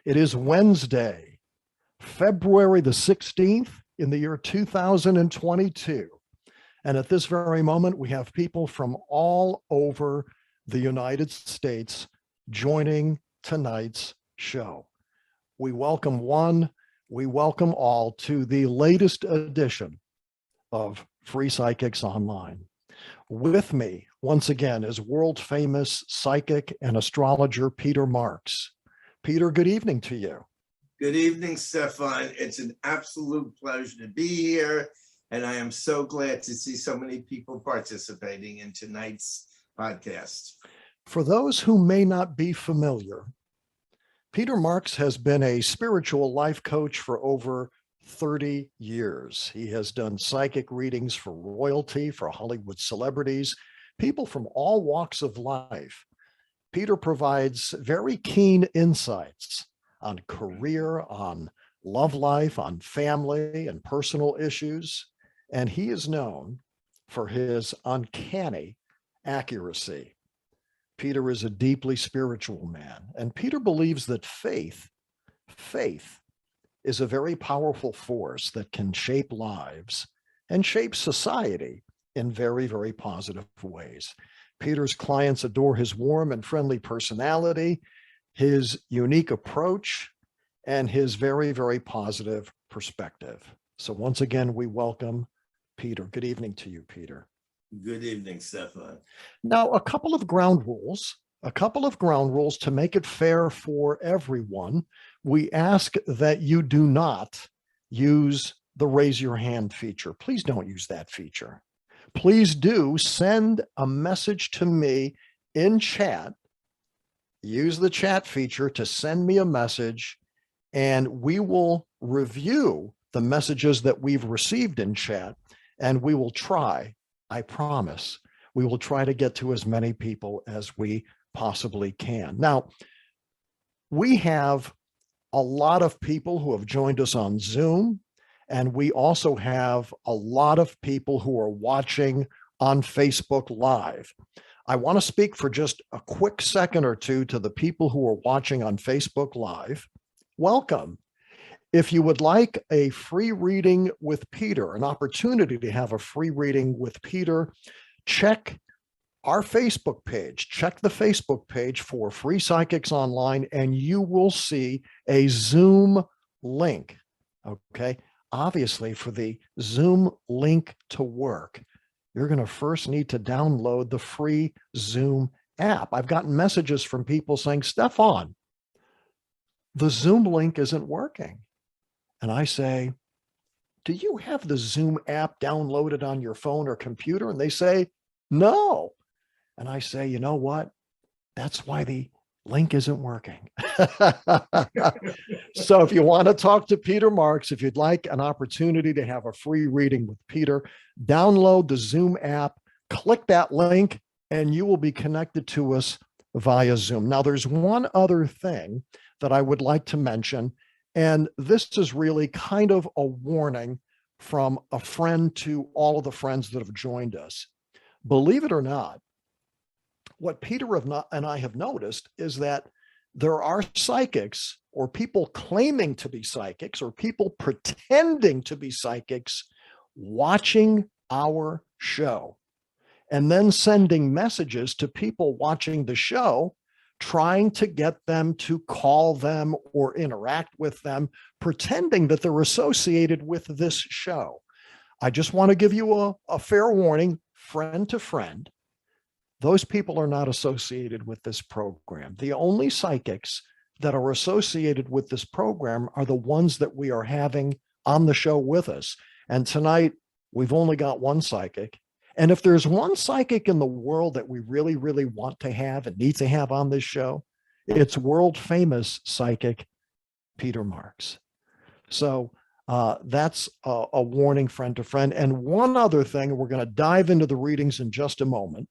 It is Wednesday, February the 16th in the year 2022. And at this very moment, we have people from all over the United States joining tonight's show. We welcome one, we welcome all to the latest edition of Free Psychics Online. With me, once again, is world-famous psychic and astrologer Peter Marks. Peter, good evening to you. Good evening, Stefan. It's an absolute pleasure to be here, and I am so glad to see so many people participating in tonight's podcast. For those who may not be familiar, Peter Marks has been a spiritual life coach for over 30 years. He has done psychic readings for royalty, for Hollywood celebrities, people from all walks of life. Peter provides very keen insights on career, on love life, on family and personal issues, and he is known for his uncanny accuracy. Peter is a deeply spiritual man, and Peter believes that faith is a very powerful force that can shape lives and shape society in very, very positive ways. Peter's clients adore his warm and friendly personality, his unique approach, and his very, very positive perspective. So once again, we welcome Peter. Good evening to you, Peter. Good evening, Stefan. Now, a couple of ground rules to make it fair for everyone. We ask that you do not use the raise your hand feature. Please don't use that feature. Please do send a message to me in chat. Use the chat feature to send me a message, and we will review the messages that we've received in chat, and we will try, I promise, we will try to get to as many people as we possibly can. Now, we have a lot of people who have joined us on Zoom, and we also have a lot of people who are watching on Facebook Live. I want to speak for just a quick second or two to the people who are watching on Facebook Live. Welcome. If you would like a free reading with Peter, an opportunity to have a free reading with Peter, check our Facebook page. Check the Facebook page for Free Psychics Online, and you will see a Zoom link. Okay. Obviously, for the Zoom link to work, you're going to first need to download the free Zoom app. I've gotten messages from people saying, Stefan, the Zoom link isn't working. And I say, do you have the Zoom app downloaded on your phone or computer? And they say, no. And I say, you know what? That's why the link isn't working. So if you want to talk to Peter Marks, if you'd like an opportunity to have a free reading with Peter, download the Zoom app, click that link, and you will be connected to us via Zoom. Now, there's one other thing that I would like to mention, and this is really kind of a warning from a friend to all of the friends that have joined us. Believe it or not, what Peter and I have noticed is that there are psychics, or people claiming to be psychics, or people pretending to be psychics, watching our show and then sending messages to people watching the show, trying to get them to call them or interact with them, pretending that they're associated with this show. I just want to give you a fair warning, friend to friend. Those people are not associated with this program. The only psychics that are associated with this program are the ones that we are having on the show with us. And tonight, we've only got one psychic. And if there's one psychic in the world that we really, really want to have and need to have on this show, it's world famous psychic Peter Marks. So that's a warning, friend to friend. And one other thing, we're going to dive into the readings in just a moment.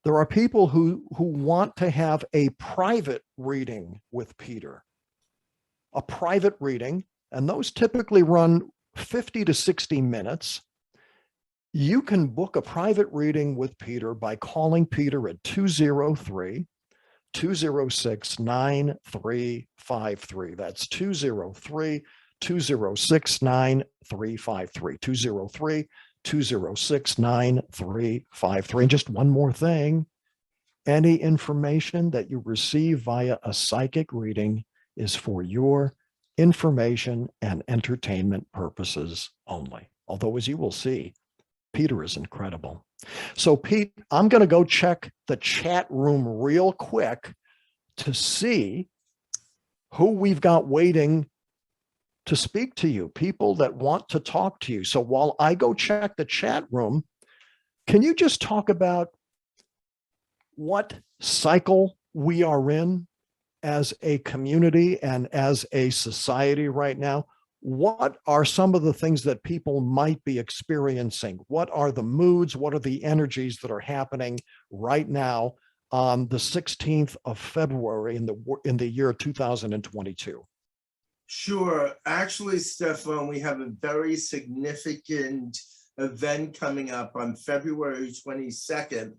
There are people who want to have a private reading with Peter, a private reading, and those typically run 50 to 60 minutes. You can book a private reading with Peter by calling Peter at 203 203-206-9353. That's 203-206-9353. 203-206-9353. And just one more thing, any information that you receive via a psychic reading is for your information and entertainment purposes only. Although, as you will see, Peter is incredible. So, Pete, I'm going to go check the chat room real quick to see who we've got waiting to speak to you, people that want to talk to you. So while I go check the chat room, can you just talk about what cycle we are in as a community and as a society right now? What are some of the things that people might be experiencing? What are the moods? What are the energies that are happening right now on the 16th of February in the year 2022? Sure. Actually, Stefan, we have a very significant event coming up on February 22nd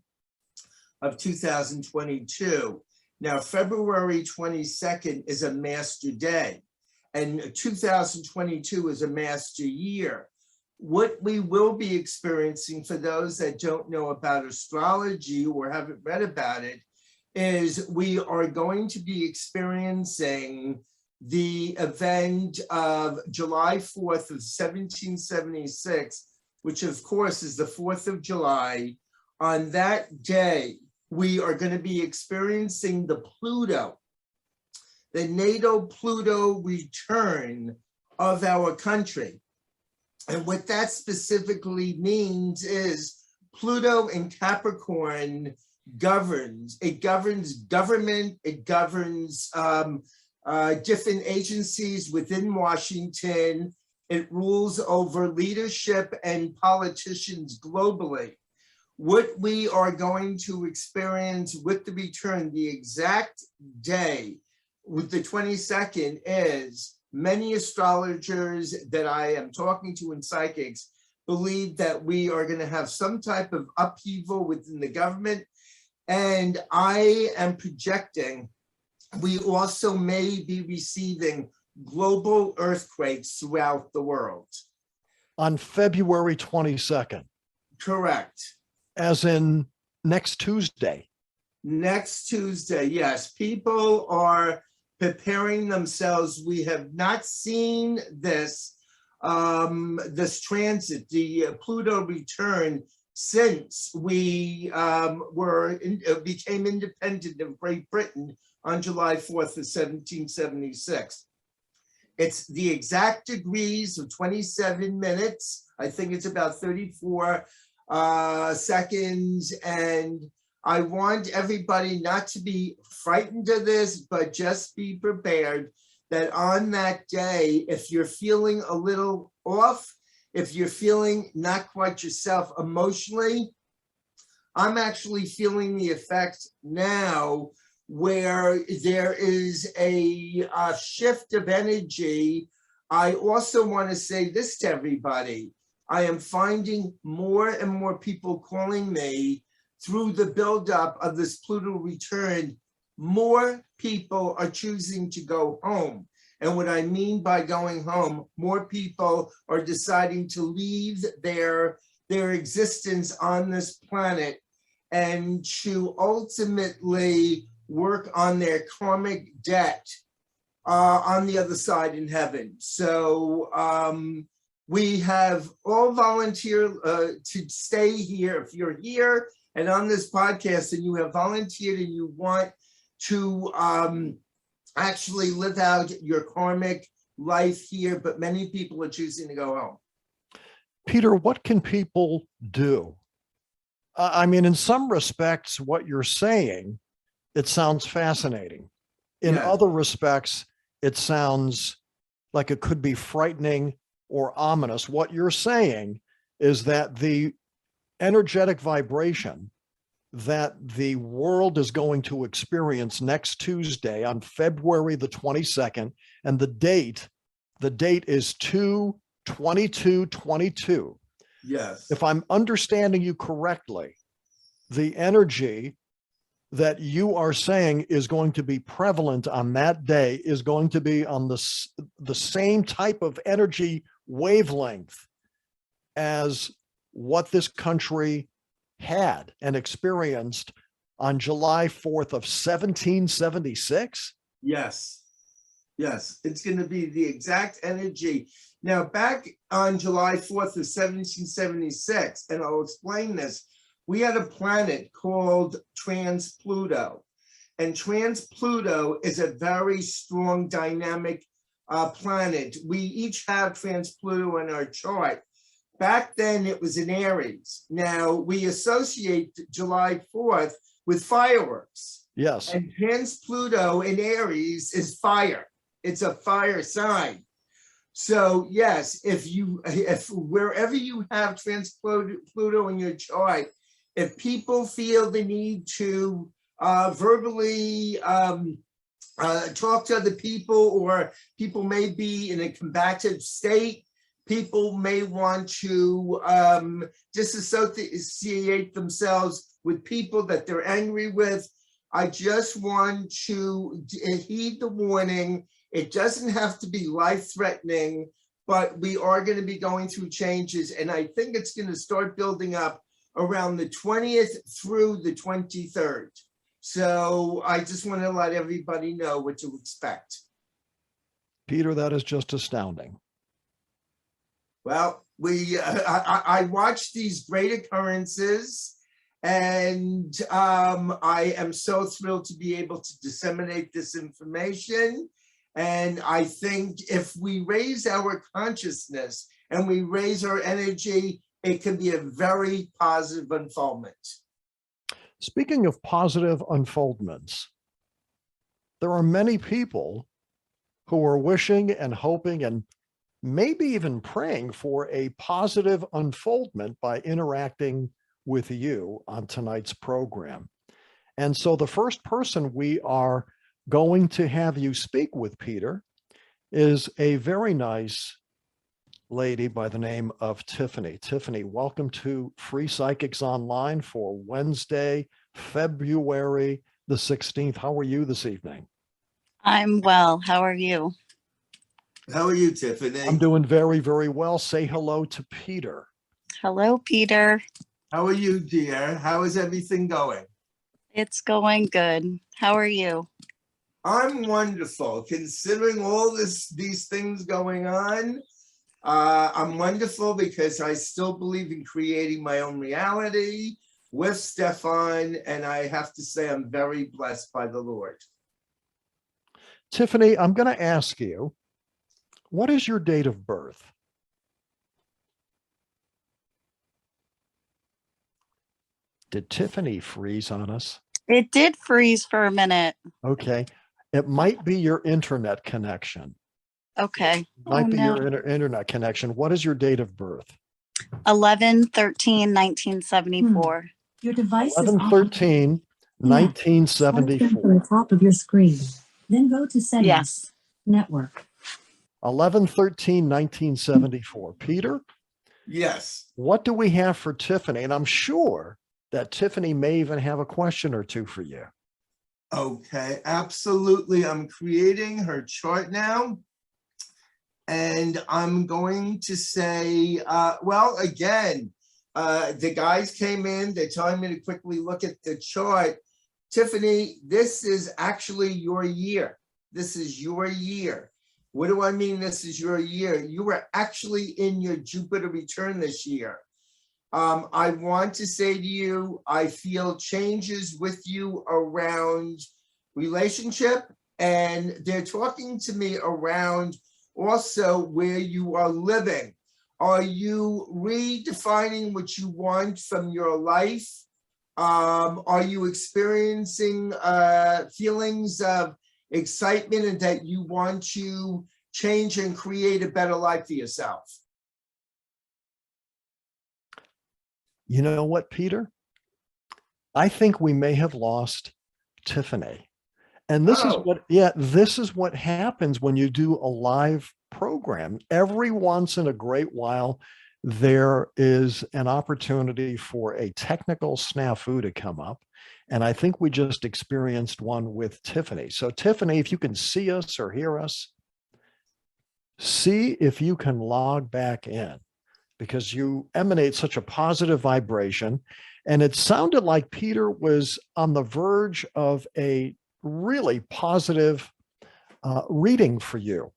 of 2022. Now, February 22nd is a master day, and 2022 is a master year. What we will be experiencing, for those that don't know about astrology or haven't read about it, is we are going to be experiencing the event of July 4th of 1776, which of course is the 4th of July. On that day, we are going to be experiencing the natal Pluto return of our country. And what that specifically means is Pluto in Capricorn governs. It governs government, it governs different agencies within Washington. It rules over leadership and politicians globally. What we are going to experience with the return, the exact day with the 22nd, is many astrologers that I am talking to and psychics believe that we are going to have some type of upheaval within the government. And I am projecting we also may be receiving global earthquakes throughout the world. On February 22nd? Correct. As in next Tuesday? Next Tuesday, yes. People are preparing themselves. We have not seen this, this transit, the Pluto return, since we became independent of Great Britain on July 4th of 1776. It's the exact degrees of 27 minutes. I think it's about 34 seconds. And I want everybody not to be frightened of this, but just be prepared that on that day, if you're feeling a little off, if you're feeling not quite yourself emotionally, I'm actually feeling the effect now where there is a shift of energy. I also want to say this to everybody. I am finding more and more people calling me through the buildup of this Pluto return. More people are choosing to go home. And what I mean by going home, more people are deciding to leave their existence on this planet and to ultimately work on their karmic debt on the other side in heaven. So we have all volunteered to stay here. If you're here and on this podcast and you have volunteered and you want to actually live out your karmic life here, but many people are choosing to go home. Peter, what can people do? I mean, in some respects, what you're saying, it sounds fascinating. In other respects, it sounds like it could be frightening or ominous. What you're saying is that the energetic vibration that the world is going to experience next Tuesday on February the 22nd, and the date is 2/22/22. Yes. If I'm understanding you correctly, the energy that you are saying is going to be prevalent on that day is going to be on the same type of energy wavelength as what this country had and experienced on July 4th of 1776? Yes, yes, it's going to be the exact energy. Now, back on July 4th of 1776, and I'll explain this, we had a planet called Trans-Pluto. And Trans-Pluto is a very strong dynamic planet. We each have Trans-Pluto in our chart. Back then, it was in Aries. Now, we associate July 4th with fireworks. Yes. And Trans-Pluto in Aries is fire. It's a fire sign. So yes, if wherever you have Trans-Pluto in your chart, if people feel the need to verbally talk to other people, or people may be in a combative state, people may want to disassociate themselves with people that they're angry with, I just want to heed the warning. It doesn't have to be life-threatening, but we are going to be going through changes, and I think it's going to start building up around the 20th through the 23rd. So I just want to let everybody know what to expect. Peter, that is just astounding. Well, I watch these great occurrences, and I am so thrilled to be able to disseminate this information. And I think if we raise our consciousness and we raise our energy, it can be a very positive unfoldment. Speaking of positive unfoldments, there are many people who are wishing and hoping and maybe even praying for a positive unfoldment by interacting with you on tonight's program. And so the first person we are going to have you speak with, Peter, is a very nice lady by the name of Tiffany. Tiffany, welcome to Free Psychics Online for Wednesday, February the 16th. How are you this evening? I'm well. How are you? How are you, Tiffany? I'm doing very, very well. Say hello to Peter. Hello, Peter. How are you, dear? How is everything going? It's going good. How are you? I'm wonderful, considering all these things going on. I'm wonderful because I still believe in creating my own reality with Stefan, and I have to say I'm very blessed by the Lord. Tiffany, I'm going to ask you, what is your date of birth? Did Tiffany freeze on us? It did freeze for a minute. Okay. It might be your internet connection. Okay. Might be your internet connection. What is your date of birth? 11/13/1974. Your device is 11/13, 1974. from the top of your screen. Then go to settings. Yes. Network. 11/13, 1974. Peter, Yes. what do we have for Tiffany? And I'm sure that Tiffany may even have a question or two for you. Okay, absolutely. I'm creating her chart now. And I'm going to say, well, again, the guys came in, they're telling me to quickly look at the chart. Tiffany, this is actually your year. This is your year. What do I mean this is your year? You were actually in your Jupiter return this year. I want to say to you, I feel changes with you around relationship, and they're talking to me around also where you are living. Are you redefining what you want from your life? Are you experiencing feelings of excitement and that you want to change and create a better life for yourself? You know what, Peter? I think we may have lost Tiffany. And this is this is what happens when you do a live program. Every once in a great while, there is an opportunity for a technical snafu to come up. And I think we just experienced one with Tiffany. So Tiffany, if you can see us or hear us, see if you can log back in, because you emanate such a positive vibration. And it sounded like Peter was on the verge of a really positive reading for you.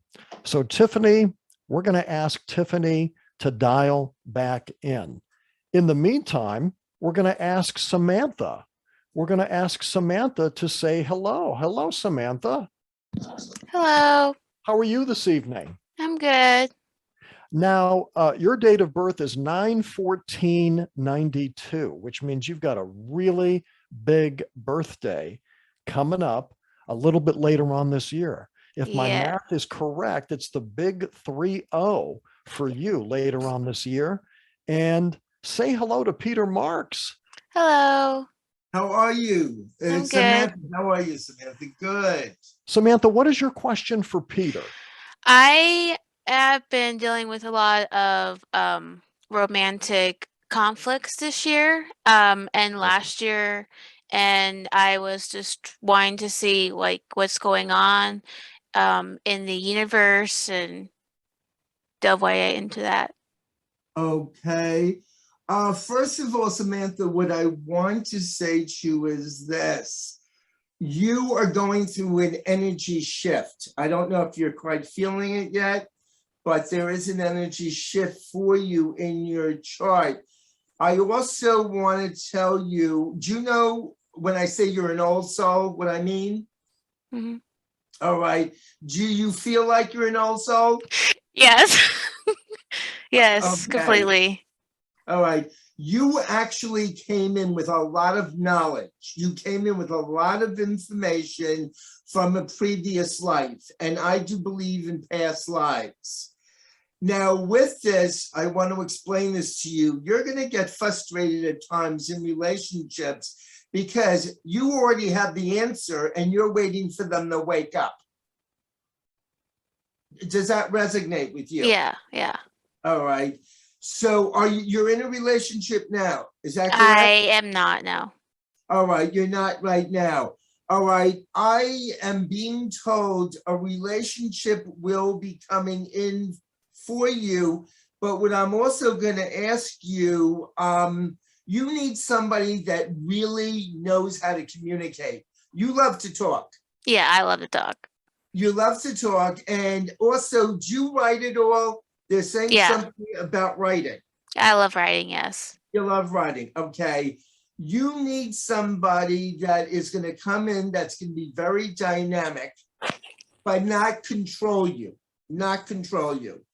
So Tiffany, we're going to ask Tiffany to dial back in. In the meantime, we're going to ask Samantha. We're going to ask Samantha to say hello. Hello, Samantha. Hello, How are you this evening? I'm good. Now, your date of birth is 9/14/92, which means you've got a really big birthday coming up a little bit later on this year. If my Yeah. math is correct, it's the big 3-0 for you later on this year. And say hello to Peter Marks. Hello. How are you? I'm good. Samantha, how are you, Samantha? Good. Samantha, what is your question for Peter? I have been dealing with a lot of romantic conflicts this year and last year, and I was just wanting to see like what's going on in the universe and delve way into that. Okay. First of all, Samantha, what I want to say to you is this. You are going through an energy shift. I don't know if you're quite feeling it yet, but there is an energy shift for you in your chart. I also want to tell you, do you know when I say you're an old soul, what I mean? Mhm. All right. Do you feel like you're an old soul? Yes. Yes, Okay. completely. All right. You actually came in with a lot of knowledge. You came in with a lot of information from a previous life. And I do believe in past lives. Now, with this, I want to explain this to you. You're going to get frustrated at times in relationships because you already have the answer and you're waiting for them to wake up. Does that resonate with you? Yeah, yeah. All right. So you're in a relationship now? Is that correct? I am not, no. All right, you're not right now. All right, I am being told a relationship will be coming in for you, but what I'm also going to ask you, you need somebody that really knows how to communicate. You love to talk. Yeah, I love to talk. You love to talk, and also, do you write it all? They're saying Yeah. something about writing. I love writing, yes. You love writing, okay. You need somebody that is going to come in that's going to be very dynamic, but not control you, not control you.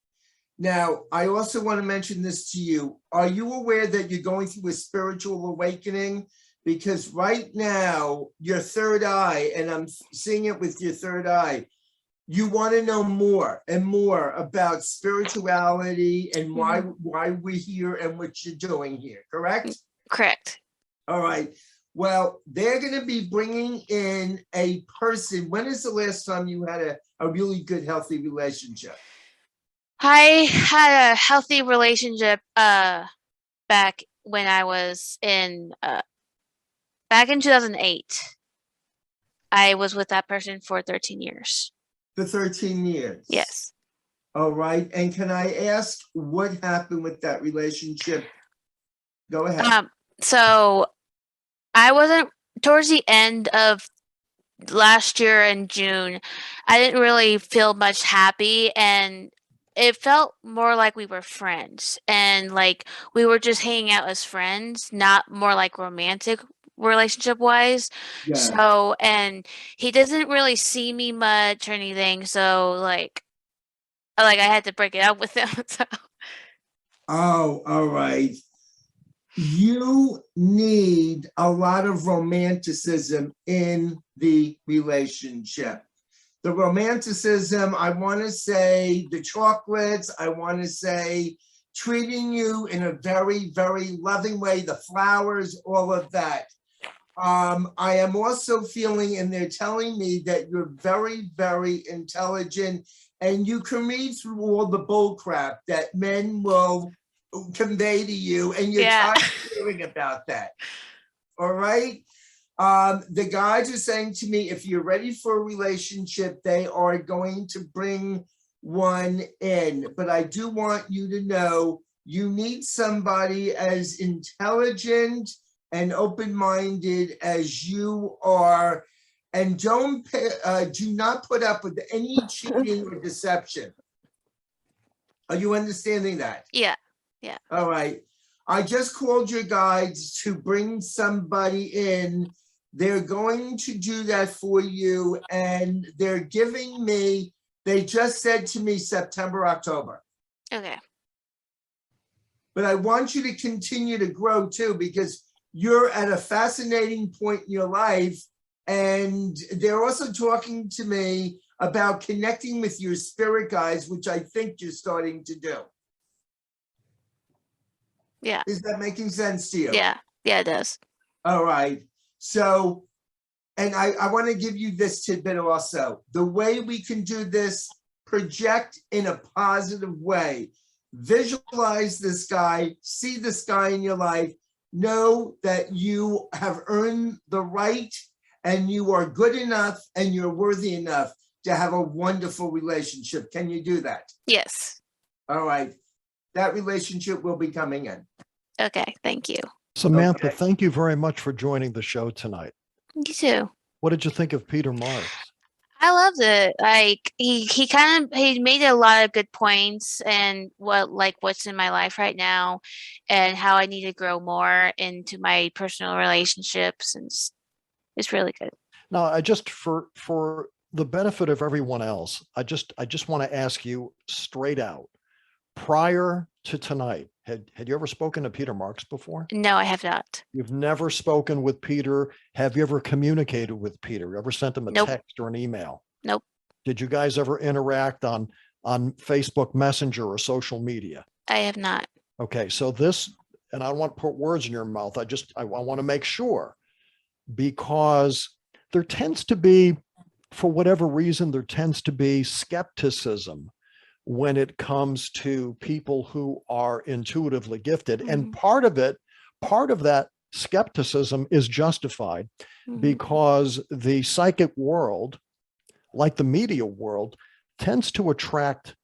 Now, I also want to mention this to you. Are you aware that you're going through a spiritual awakening? Because right now, your third eye, and I'm seeing it with your third eye, you want to know more and more about spirituality and why we're here and what you're doing here, correct? Correct. All right. Well, they're going to be bringing in a person. When is the last time you had a really good, healthy relationship? I had a healthy relationship back when I was back in 2008. I was with that person for 13 years. For 13 years? Yes. All right. And can I ask what happened with that relationship? Go ahead. So I wasn't towards the end of last year in June, I didn't really feel much happy, and it felt more like we were friends and like we were just hanging out as friends, not more like romantic relationship wise. Yeah. So, and he doesn't really see me much or anything, so like I had to break it up with him. So. Oh, all right. You need a lot of romanticism in the relationship. The romanticism, I want to say the chocolates, I want to say treating you in a very, very loving way, the flowers, all of that. I am also feeling, and they're telling me that you're very, very intelligent and you can read through all the bull crap that men will convey to you, and you're Yeah. tired of hearing about that. All right. The guides are saying to me, if you're ready for a relationship, they are going to bring one in. But I do want you to know you need somebody as intelligent and open-minded as you are, and do not put up with any cheating or deception. Are you understanding that? Yeah. All right. I just called your guides to bring somebody in. They're going to do that for you, and they're giving me, they just said to me September, October. Okay. But I want you to continue to grow too, because you're at a fascinating point in your life. And they're also talking to me about connecting with your spirit guides, which I think you're starting to do. Yeah. Is that making sense to you? Yeah. Yeah, it does. All right. So, and I want to give you this tidbit also. The way we can do this, project in a positive way. Visualize this guy, see this guy in your life, know that you have earned the right and you are good enough and you're worthy enough to have a wonderful relationship. Can you do that? Yes. All right. That relationship will be coming in. Okay. Thank you. Samantha, Okay. thank you very much for joining the show tonight. You too. What did you think of Peter Marks? I loved it. Like he made a lot of good points and what's in my life right now and how I need to grow more into my personal relationships, and it's really good. Now, I just for the benefit of everyone else, I just want to ask you straight out, prior to tonight, had you ever spoken to Peter Marks before? No, I have not. You've never spoken with Peter. Have you ever communicated with Peter? You ever sent him a Nope. text or an email? Nope. Did you guys ever interact on Facebook Messenger or social media? I have not. Okay, so this, and I don't want to put words in your mouth. I want to make sure, because there tends to be, for whatever reason, there tends to be skepticism when it comes to people who are intuitively gifted. And part of that skepticism is justified because the psychic world, like the media world, tends to attract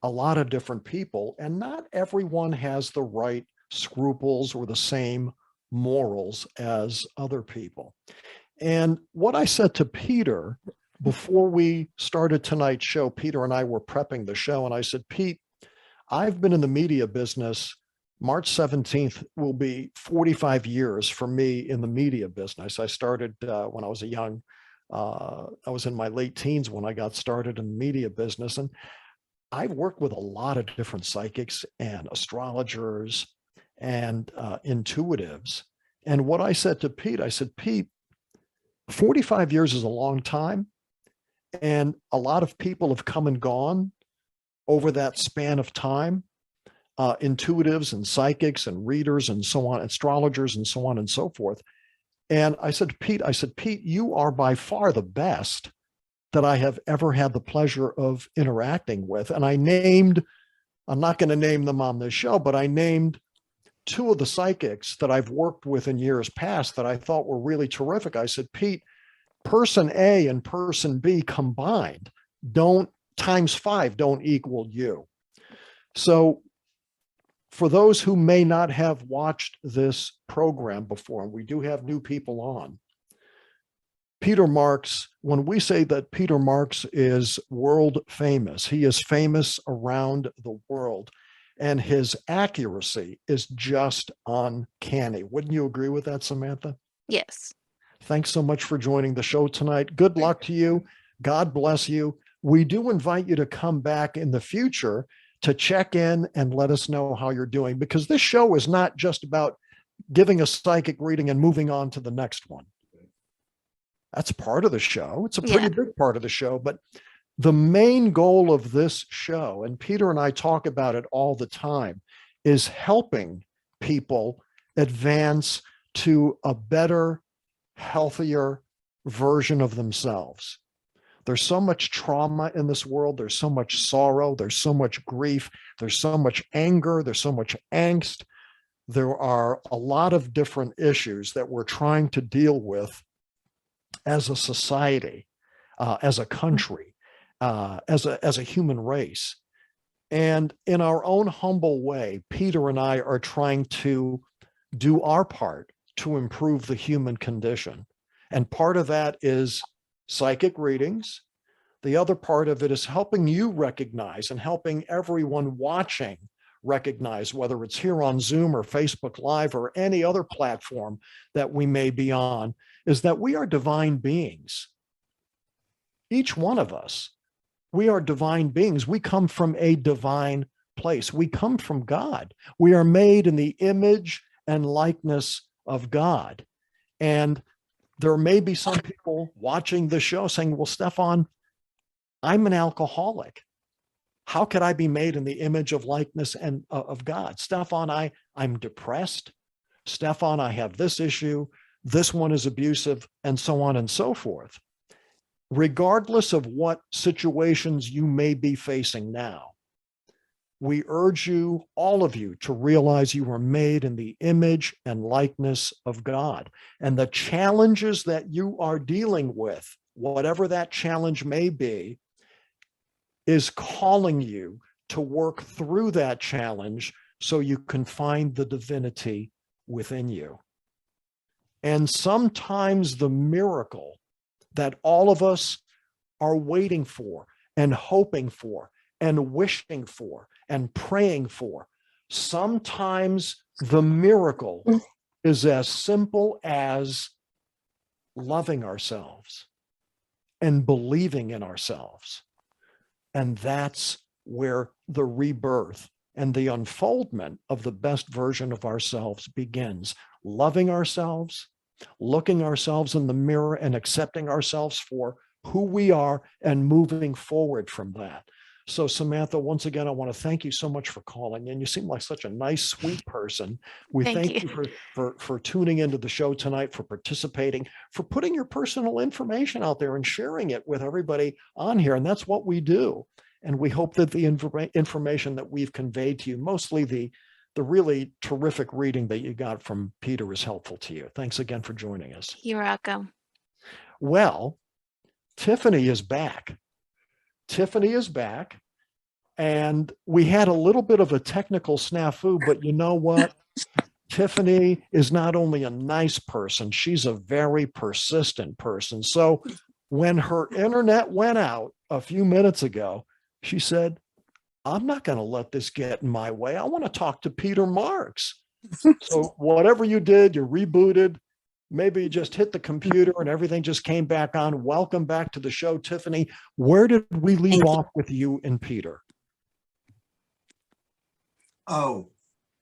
a lot of different people, and not everyone has the right scruples or the same morals as other people. And what I said to Peter before we started tonight's show, Peter and I were prepping the show, and I said, Pete, I've been in the media business. March 17th will be 45 years for me in the media business. I started when I was I was in my late teens when I got started in the media business. And I've worked with a lot of different psychics and astrologers and intuitives. And what I said to Pete, I said, Pete, 45 years is a long time. And a lot of people have come and gone over that span of time, intuitives and psychics and readers and so on, astrologers and so on and so forth. And I said, Pete, you are by far the best that I have ever had the pleasure of interacting with. And I'm not going to name them on this show, but I named two of the psychics that I've worked with in years past that I thought were really terrific. I said, Pete, person A and person B combined times 5 don't equal you. So for those who may not have watched this program before, and we do have new people on, Peter Marks, when we say that Peter Marks is world famous, he is famous around the world, and his accuracy is just uncanny. Wouldn't you agree with that, Samantha? Yes. Thanks so much for joining the show tonight. Good luck to you. God bless you. We do invite you to come back in the future to check in and let us know how you're doing, because this show is not just about giving a psychic reading and moving on to the next one. That's part of the show. It's a pretty big part of the show, but the main goal of this show, and Peter and I talk about it all the time, is helping people advance to a better, healthier version of themselves. There's so much trauma in this world. There's so much sorrow. There's so much grief. There's so much anger. There's so much angst. There are a lot of different issues that we're trying to deal with as a society, as a country, as a human race. And in our own humble way, Peter and I are trying to do our part to improve the human condition. And part of that is psychic readings. The other part of it is helping you recognize and helping everyone watching recognize, whether it's here on Zoom or Facebook Live or any other platform that we may be on, is that we are divine beings. Each one of us, we are divine beings. We come from a divine place. We come from God. We are made in the image and likeness of God. And there may be some people watching the show saying, well, Stefan, I'm an alcoholic. How could I be made in the image of likeness and of God? Stefan, I'm depressed. Stefan, I have this issue. This one is abusive, and so on and so forth. Regardless of what situations you may be facing now, we urge you, all of you, to realize you were made in the image and likeness of God. And the challenges that you are dealing with, whatever that challenge may be, is calling you to work through that challenge so you can find the divinity within you. And sometimes the miracle that all of us are waiting for and hoping for and wishing for and praying for, sometimes the miracle is as simple as loving ourselves and believing in ourselves. And that's where the rebirth and the unfoldment of the best version of ourselves begins. Loving ourselves, looking ourselves in the mirror and accepting ourselves for who we are and moving forward from that. So Samantha, once again, I want to thank you so much for calling in. You seem like such a nice, sweet person. We thank you for tuning into the show tonight, for participating, for putting your personal information out there and sharing it with everybody on here. And that's what we do. And we hope that the information that we've conveyed to you, mostly the really terrific reading that you got from Peter, is helpful to you. Thanks again for joining us. You're welcome. Well, Tiffany is back. Tiffany is back, and we had a little bit of a technical snafu, but you know what? Tiffany is not only a nice person, she's a very persistent person. So when her internet went out a few minutes ago, she said, I'm not going to let this get in my way. I want to talk to Peter Marks. So whatever you did, you rebooted. Maybe you just hit the computer and everything just came back on. Welcome back to the show, Tiffany. Where did we leave off with you and Peter? Oh,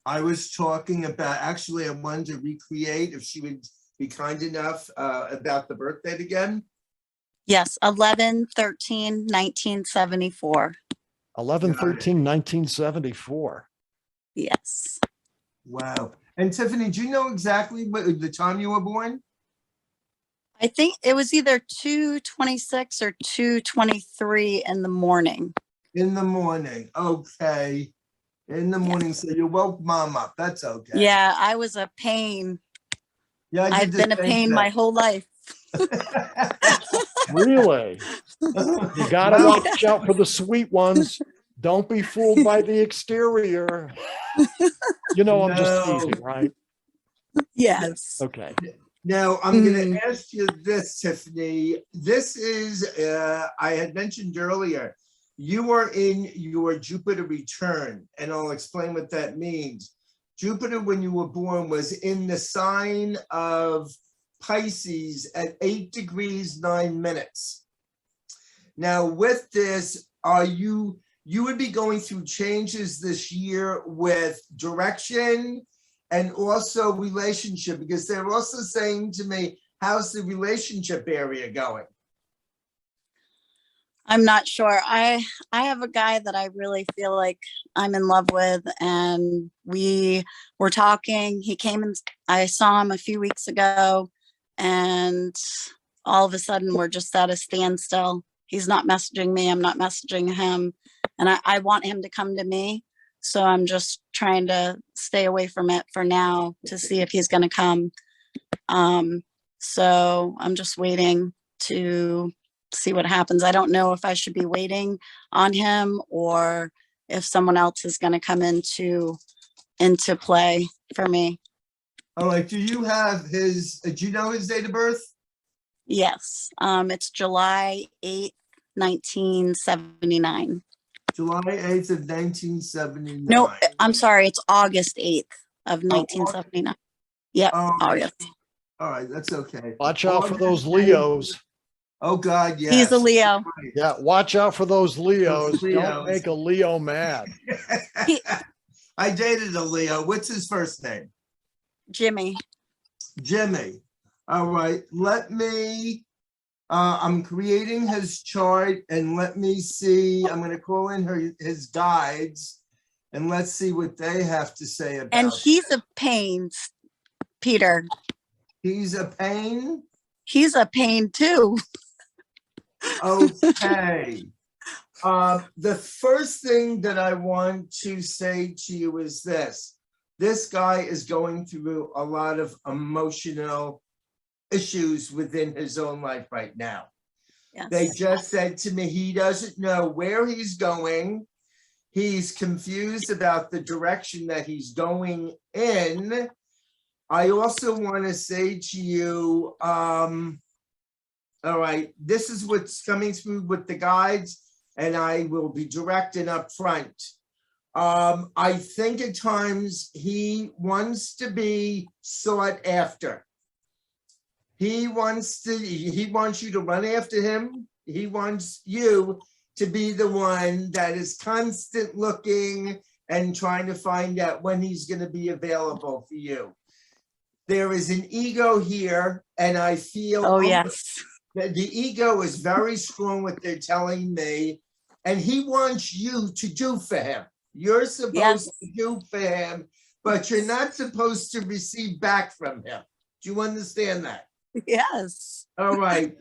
I was talking about, actually, I wanted to recreate, if she would be kind enough, about the birth date again. Yes, 11/13/1974. 11/13/1974. Yes. Wow. And Tiffany, do you know exactly what the time you were born? I think it was either 2:26 or 2:23 in the morning. In the morning. Okay. In the morning. So you woke mom up. That's okay. Yeah, I was a pain. Yeah, I've been a pain my whole life. Really? You got to watch out for the sweet ones. Don't be fooled by the exterior. You know, I'm just teasing, right? Yes. Okay. Now, I'm going to ask you this, Tiffany. This is, I had mentioned earlier, you are in your Jupiter return, and I'll explain what that means. Jupiter, when you were born, was in the sign of Pisces at 8 degrees 9 minutes. Now, with this, you would be going through changes this year with direction and also relationship, because they're also saying to me, how's the relationship area going? I'm not sure. I have a guy that I really feel like I'm in love with, and we were talking. He came and I saw him a few weeks ago, and all of a sudden we're just at a standstill. He's not messaging me. I'm not messaging him. And I want him to come to me. So I'm just trying to stay away from it for now to see if he's going to come. So I'm just waiting to see what happens. I don't know if I should be waiting on him or if someone else is going to come into play for me. All right, do you have his, do you know his date of birth? Yes. It's July 8th, 1979. July 8th of 1979. No, I'm sorry. It's August 8th of 1979. Yep, Oh, August. all right, that's okay. Watch out for those August 8th. Leos. Oh, God, yes. He's a Leo. Yeah, watch out for those Leos. Leos. Don't make a Leo mad. I dated a Leo. What's his first name? Jimmy. Jimmy. All right, let me, I'm creating his chart and let me see, I'm gonna call in his guides and let's see what they have to say about And it. he's a pain, Peter. He's a pain? He's a pain too. Okay. The first thing that I want to say to you is this. This guy is going through a lot of emotional issues within his own life right now. Yes. They just said to me, he doesn't know where he's going. He's confused about the direction that he's going in. I also want to say to you, all right, this is what's coming through with the guides, and I will be direct and upfront. I think at times he wants to be sought after. He wants you to run after him. He wants you to be the one that is constant looking and trying to find out when he's going to be available for you. There is an ego here, and I feel yes. that the ego is very strong, what they're telling me, and he wants you to do for him. You're supposed to do for him, but you're not supposed to receive back from him. Do you understand that? Yes. All right.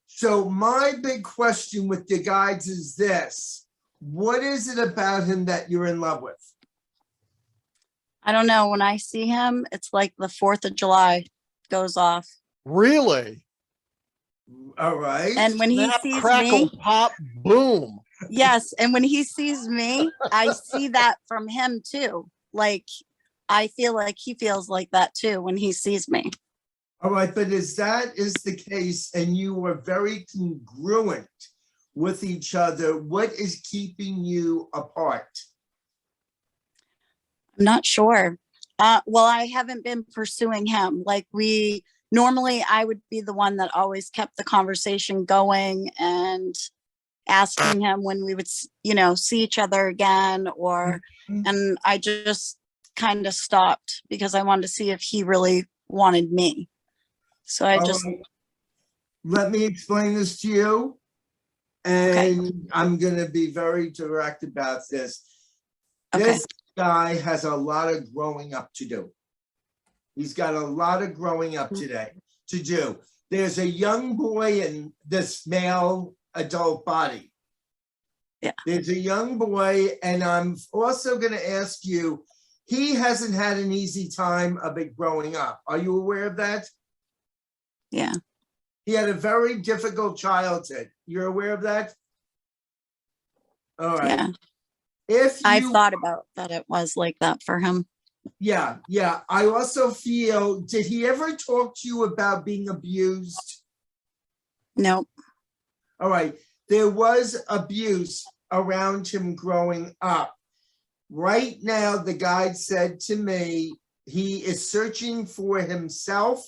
So my big question with the guides is this. What is it about him that you're in love with? I don't know. When I see him, it's like the 4th of July goes off. Really? All right. And when he Snap, sees crackle, me, pop, boom. yes. And when he sees me, I see that from him too. Like, I feel like he feels like that too when he sees me. All right, but if that is the case and you are very congruent with each other, what is keeping you apart? I'm not sure. Well, I haven't been pursuing him. Like normally I would be the one that always kept the conversation going and asking him when we would, see each other again and I just kind of stopped because I wanted to see if he really wanted me. So I just, let me explain this to you. And I'm going to be very direct about this. This guy has a lot of growing up to do. He's got a lot of growing up to do. There's a young boy in this male adult body. Yeah. There's a young boy, and I'm also going to ask you, he hasn't had an easy time of it growing up. Are you aware of that? Yeah. He had a very difficult childhood. You're aware of that? All right. Yeah. I've thought about that it was like that for him. Yeah. I also feel, did he ever talk to you about being abused? Nope. All right. There was abuse around him growing up. Right now, the guide said to me, he is searching for himself.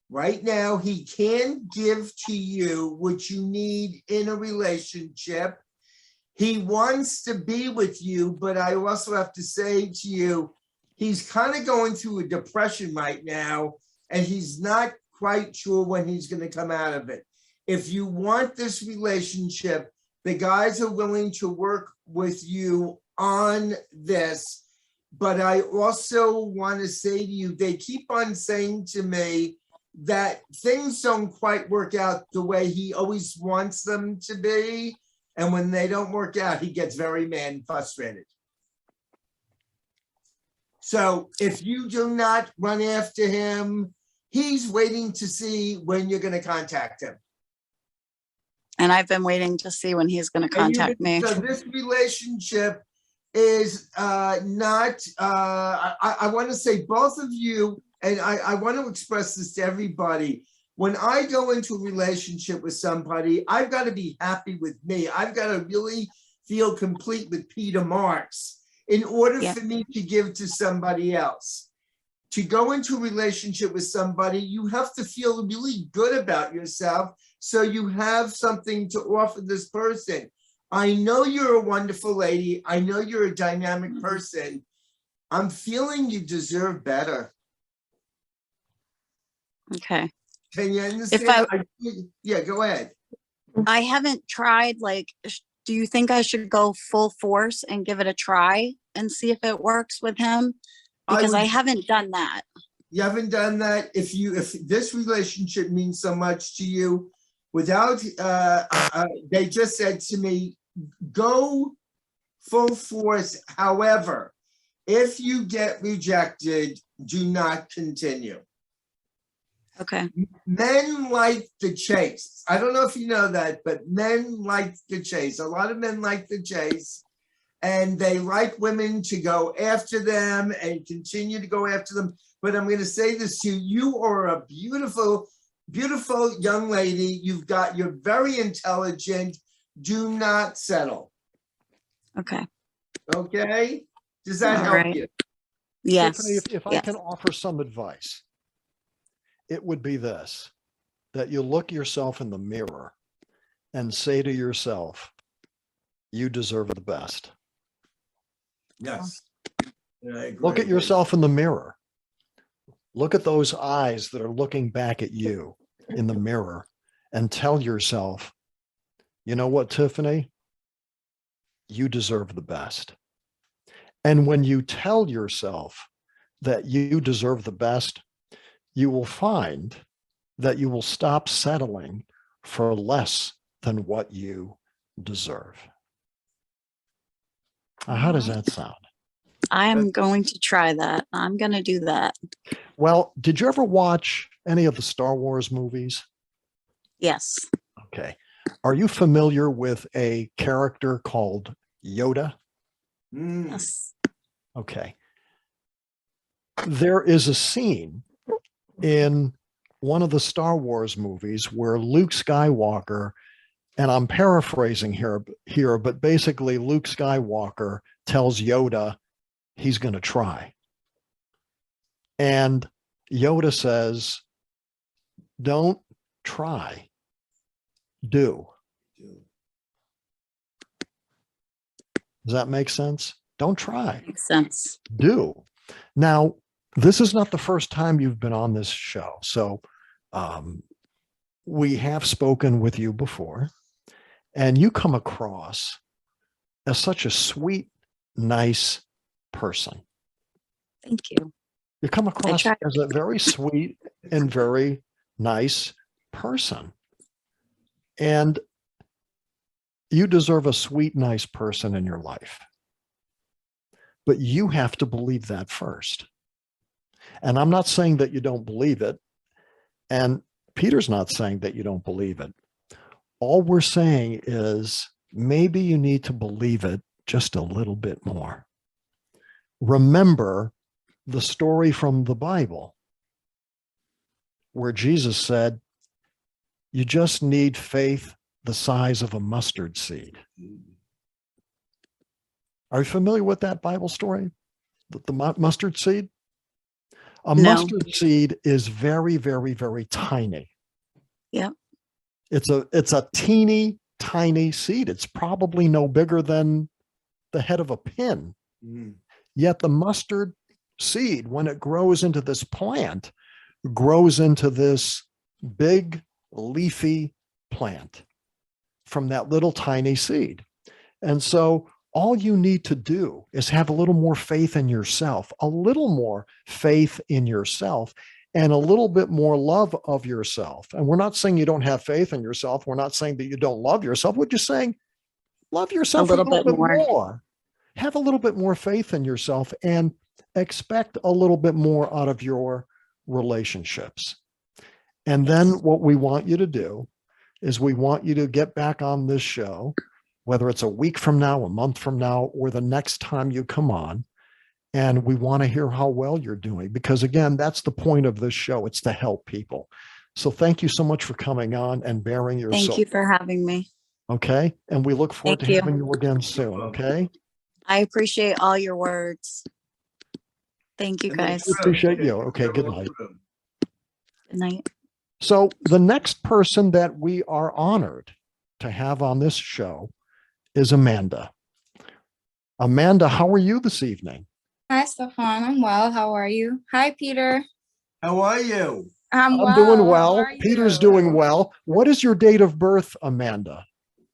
Right now, he can give to you what you need in a relationship. He wants to be with you, but I also have to say to you, he's kind of going through a depression right now, and he's not quite sure when he's going to come out of it. If you want this relationship, the guys are willing to work with you on this. But I also want to say to you, they keep on saying to me that things don't quite work out the way he always wants them to be. And when they don't work out, he gets very mad and frustrated. So if you do not run after him, he's waiting to see when you're going to contact him. And I've been waiting to see when he's going to contact me. So this relationship is not, I want to say both of you, and I want to express this to everybody. When I go into a relationship with somebody, I've got to be happy with me. I've got to really feel complete with Peter Marks in order for me to give to somebody else. To go into a relationship with somebody, you have to feel really good about yourself so you have something to offer this person. I know you're a wonderful lady. I know you're a dynamic person. I'm feeling you deserve better. Okay. Can you understand? Yeah, go ahead. I haven't tried, like, do you think I should go full force and give it a try and see if it works with him? Because I haven't done that. You haven't done that. If this relationship means so much to you, without, they just said to me, go full force. However, if you get rejected, do not continue. Okay. Men like the chase. I don't know if you know that, but men like the chase. A lot of men like the chase, and they like women to go after them and continue to go after them. But I'm going to say this to you. You are a beautiful, beautiful young lady. You're very intelligent. Do not settle. Okay. Okay? Does that All help right. you? Yes. Tiffany, if I Yes. can offer some advice, it would be this, that you look yourself in the mirror and say to yourself, you deserve the best. Yes. Yeah, I agree. Look at yourself in the mirror. Look at those eyes that are looking back at you in the mirror and tell yourself, you know what, Tiffany? You deserve the best. And when you tell yourself that you deserve the best, you will find that you will stop settling for less than what you deserve. How does that sound? I'm going to try that. I'm going to do that. Well, did you ever watch any of the Star Wars movies? Yes. Okay. Are you familiar with a character called Yoda? Yes. Okay. There is a scene in one of the Star Wars movies where Luke Skywalker, and I'm paraphrasing here, but basically Luke Skywalker tells Yoda he's going to try. And Yoda says, don't try, do. Does that make sense? Don't try. Makes sense. Do. Now, this is not the first time you've been on this show. So we have spoken with you before, and you come across as such a sweet, nice person. Thank you. You come across try. as a very sweet and very nice person. And you deserve a sweet, nice person in your life. But you have to believe that first. And I'm not saying that you don't believe it. And Peter's not saying that you don't believe it. All we're saying is maybe you need to believe it just a little bit more. Remember the story from the Bible where Jesus said, you just need faith the size of a mustard seed. Are you familiar with that Bible story? The mustard seed? A No. mustard seed is very, very, very tiny. Yep. It's a teeny tiny seed. It's probably no bigger than the head of a pin. Yet the mustard seed, when it grows into this plant, grows into this big leafy plant from that little tiny seed. And so all you need to do is have a little more faith in yourself, a little more faith in yourself, and a little bit more love of yourself. And we're not saying you don't have faith in yourself. We're not saying that you don't love yourself. We're just saying love yourself a little bit more. Have a little bit more faith in yourself and expect a little bit more out of your relationships. And then what we want you to do is we want you to get back on this show, whether it's a week from now, a month from now, or the next time you come on. And we want to hear how well you're doing, because again, that's the point of this show. It's to help people. So thank you so much for coming on and bearing your soul. Thank you for having me. Okay. And we look forward to having you again soon. Okay. I appreciate all your words. Thank you, guys. Appreciate you. Okay. Good night. Good night. So the next person that we are honored to have on this show is Amanda. Amanda, how are you this evening? Hi, Stefan. I'm well. How are you? Hi, Peter. How are you? I'm doing How well. are Peter's you? doing well. What is your date of birth, Amanda?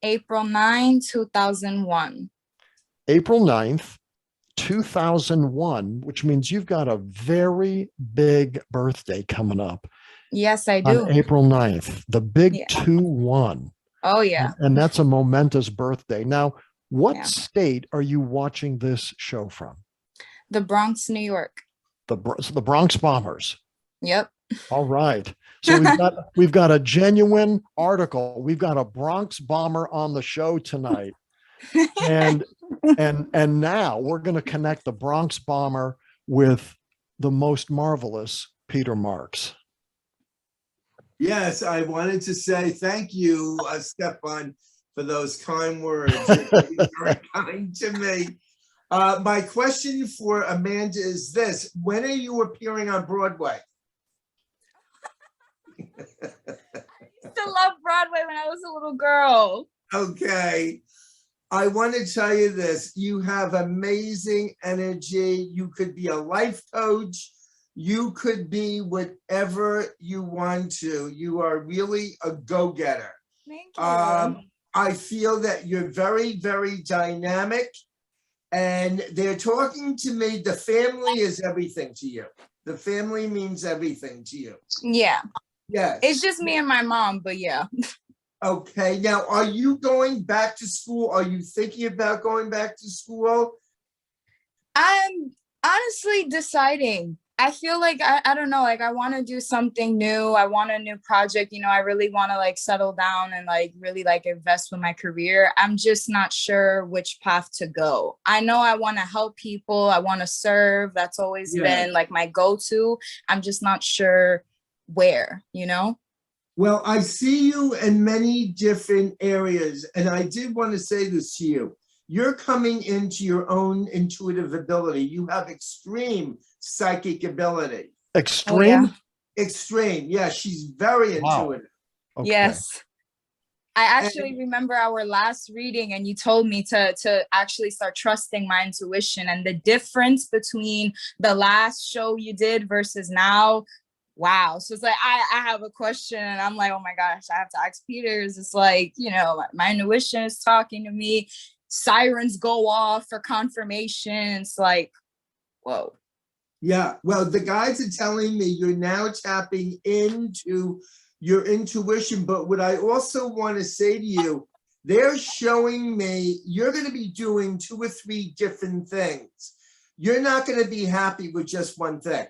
April 9, 2001. April 9th, 2001, which means you've got a very big birthday coming up. Yes, I do. On April 9th, the big Yeah. 2-1. Oh, yeah. And that's a momentous birthday. Now, what Yeah. state are you watching this show from? The Bronx, New York. The Bronx Bombers. Yep. All right. So we've got a genuine article. We've got a Bronx bomber on the show tonight. And now we're going to connect the Bronx bomber with the most marvelous Peter Marks. Yes, I wanted to say thank you, Stefan, for those kind words. You're very kind to me. My question for Amanda is this: when are you appearing on Broadway? I used to love Broadway when I was a little girl. Okay. I want to tell you this. You have amazing energy. You could be a life coach. You could be whatever you want to. You are really a go-getter. Thank you. I feel that you're very, very dynamic. And they're talking to me. The family is everything to you. The family means everything to you. Yeah. Yes. It's just me and my mom, but yeah. Okay. Now, are you going back to school? Are you thinking about going back to school? I'm honestly deciding. I feel like, I don't know, like I want to do something new. I want a new project. You know, I really want to like settle down and like really like invest with my career. I'm just not sure which path to go. I know I want to help people. I want to serve. That's always been like my go-to. I'm just not sure where, you know? Well, I see you in many different areas. And I did want to say this to you. You're coming into your own intuitive ability. You have extreme psychic ability. Extreme? Oh, yeah. Extreme. Yeah, she's very intuitive. Okay. Yes. I actually remember our last reading and you told me to actually start trusting my intuition, and the difference between the last show you did versus now. Wow. So it's like, I have a question and I'm like, oh my gosh, I have to ask Peter. It's like, you know, my intuition is talking to me. Sirens go off for confirmation. It's like, whoa. Yeah. Well, the guides are telling me you're now tapping into your intuition. But what I also want to say to you, they're showing me you're going to be doing 2 or 3 different things. You're not going to be happy with just one thing.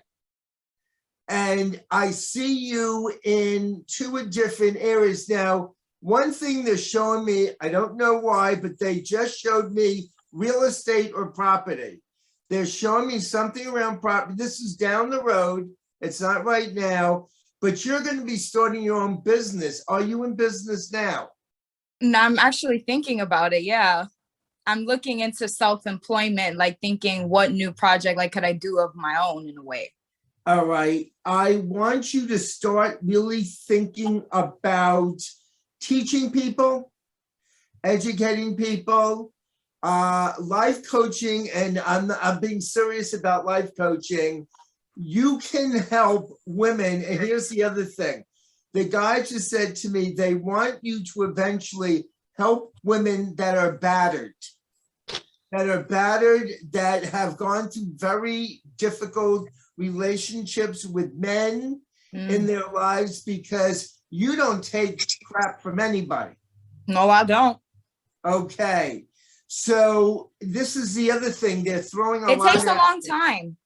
And I see you in 2 different areas. Now, one thing they're showing me, I don't know why, but they just showed me real estate or property. They're showing me something around property. This is down the road. It's not right now, but you're going to be starting your own business. Are you in business now? No, I'm actually thinking about it. Yeah. I'm looking into self-employment, like thinking what new project, like could I do of my own in a way? All right. I want you to start really thinking about teaching people, educating people, life coaching, and I'm being serious about life coaching. You can help women. And here's the other thing. The guy just said to me, they want you to eventually help women that are battered, that have gone through very difficult relationships with men Mm. in their lives because you don't take crap from anybody. No, I don't. Okay. So this is the other thing. They're throwing a It lot takes a at long me. time.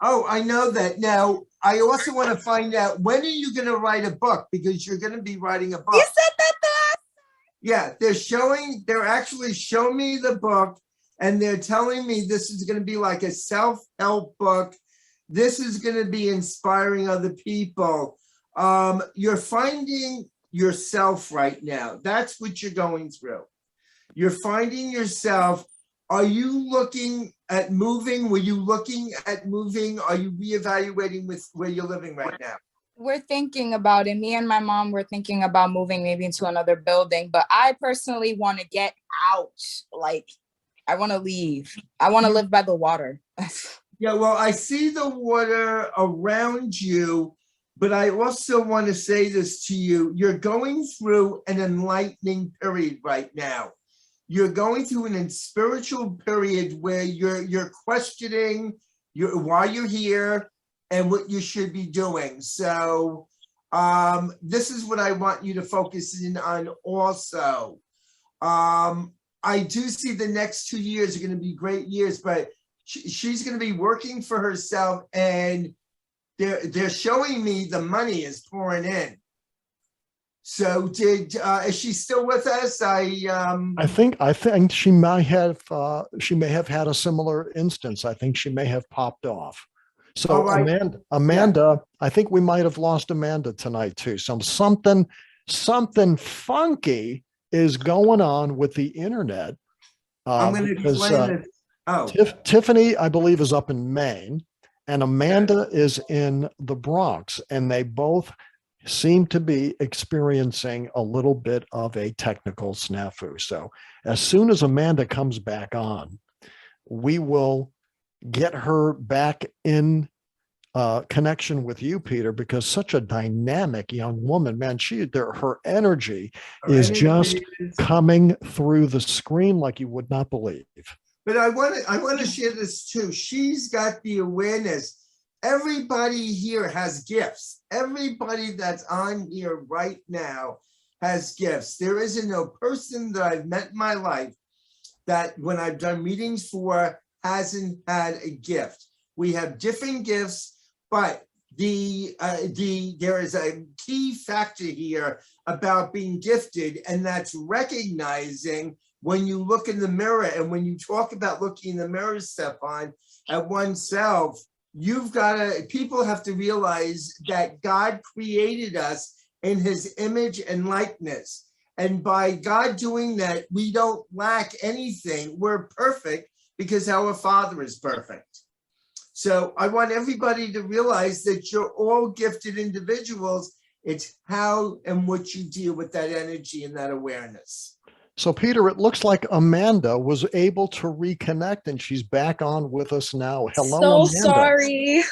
Oh, I know that. Now, I also want to find out, when are you going to write a book? Because you're going to be writing a book. You said that the last. Yeah, they're actually showing me the book, and they're telling me this is going to be like a self-help book. This is going to be inspiring other people. You're finding yourself right now. That's what you're going through. You're finding yourself. Are you looking at moving? Were you looking at moving? Are you reevaluating with where you're living right now? We're thinking about it. Me and my mom were thinking about moving maybe into another building, but I personally want to get out. Like, I want to leave. I want to live by the water. Yeah, well, I see the water around you, but I also want to say this to you. You're going through an enlightening period right now. You're going through an spiritual period where you're questioning why you're here and what you should be doing. So this is what I want you to focus in on also. I do see the next 2 years are going to be great years, but she's going to be working for herself, and they're showing me the money is pouring in. So is she still with us? I think she may have had a similar instance. I think she may have popped off. So All right. Amanda, I think we might have lost Amanda tonight too. Something funky is going on with the internet. I'm going to because, explain this. Oh, Tiffany, I believe, is up in Maine, and Amanda is in the Bronx, and they both seem to be experiencing a little bit of a technical snafu. So as soon as Amanda comes back on, we will get her back in connection with you, Peter, because such a dynamic young woman, man, her energy is just coming through the screen like you would not believe. But I want to share this too. She's got the awareness. Everybody here has gifts. Everybody that's on here right now has gifts. There isn't no person that I've met in my life that when I've done meetings for hasn't had a gift. We have different gifts, but there is a key factor here about being gifted, and that's recognizing when you look in the mirror, and when you talk about looking in the mirror, Stefan, at oneself, people have to realize that God created us in his image and likeness. And by God doing that, we don't lack anything. We're perfect because our Father is perfect. So I want everybody to realize that you're all gifted individuals. It's how and what you deal with that energy and that awareness. So, Peter, it looks like Amanda was able to reconnect, and she's back on with us now. Hello, So Amanda. sorry.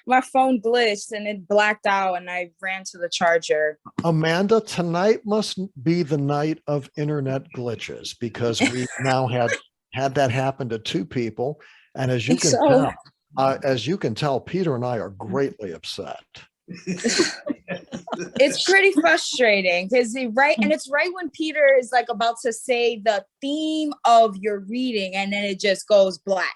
My phone glitched and it blacked out, and I ran to the charger. Amanda, tonight must be the night of internet glitches, because we now had that happen to two people. And as you can tell, Peter and I are greatly upset. It's pretty frustrating because it's right when Peter is like about to say the theme of your reading, and then it just goes black.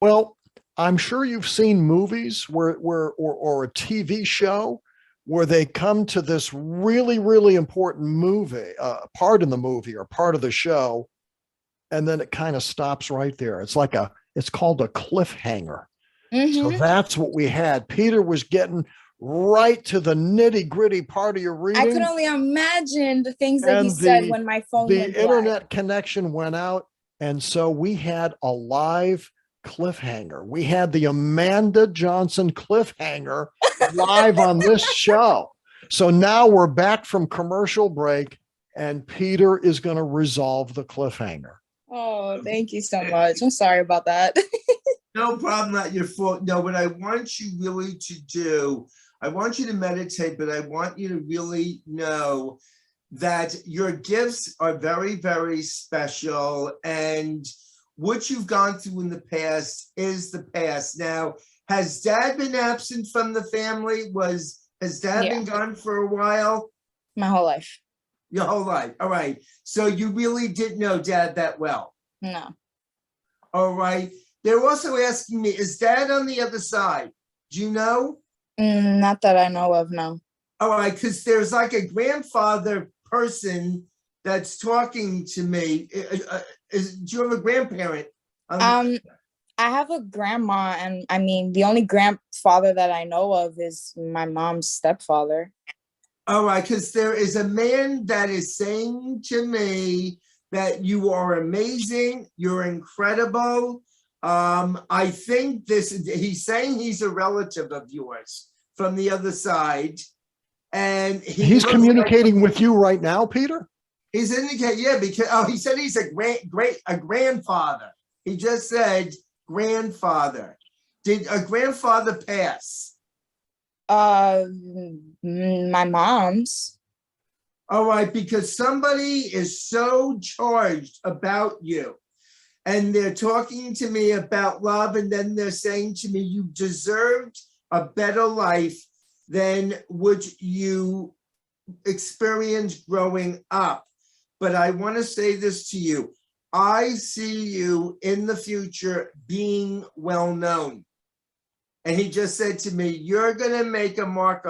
Well, I'm sure you've seen movies or a TV show where they come to this really, really important movie, part in the movie or part of the show, and then it kind of stops right there. It's called a cliffhanger. Mm-hmm. So that's what we had. Peter was getting right to the nitty-gritty part of your reading. I could only imagine the things that he said when my phone went black. The internet connection went out, and so we had a live cliffhanger. We had the Amanda Johnson cliffhanger live on this show. So now we're back from commercial break, and Peter is going to resolve the cliffhanger. Oh, thank you so much. I'm sorry about that. No problem, not your fault. No, what I want you really to do, I want you to meditate, but I want you to really know that your gifts are very, very special. And what you've gone through in the past is the past. Now, has dad been absent from the family? Has dad Yeah. been gone for a while? My whole life. Your whole life. All right. So you really didn't know dad that well. No. All right. They're also asking me, is dad on the other side? Do you know? Not that I know of, no. All right, because there's like a grandfather person that's talking to me. Do you have a grandparent? I have a grandma, and I mean, the only grandfather that I know of is my mom's stepfather. All right, because there is a man that is saying to me that you are amazing, you're incredible. I think he's saying he's a relative of yours from the other side. And he's communicating with you right now, Peter? He's indicating, yeah, because he said he's a grandfather. He just said grandfather. Did a grandfather pass? My mom's. All right, because somebody is so charged about you, and they're talking to me about love, and then they're saying to me, you deserved a better life than what you experienced growing up. But I want to say this to you. I see you in the future being well known. And he just said to me, you're going to make a mark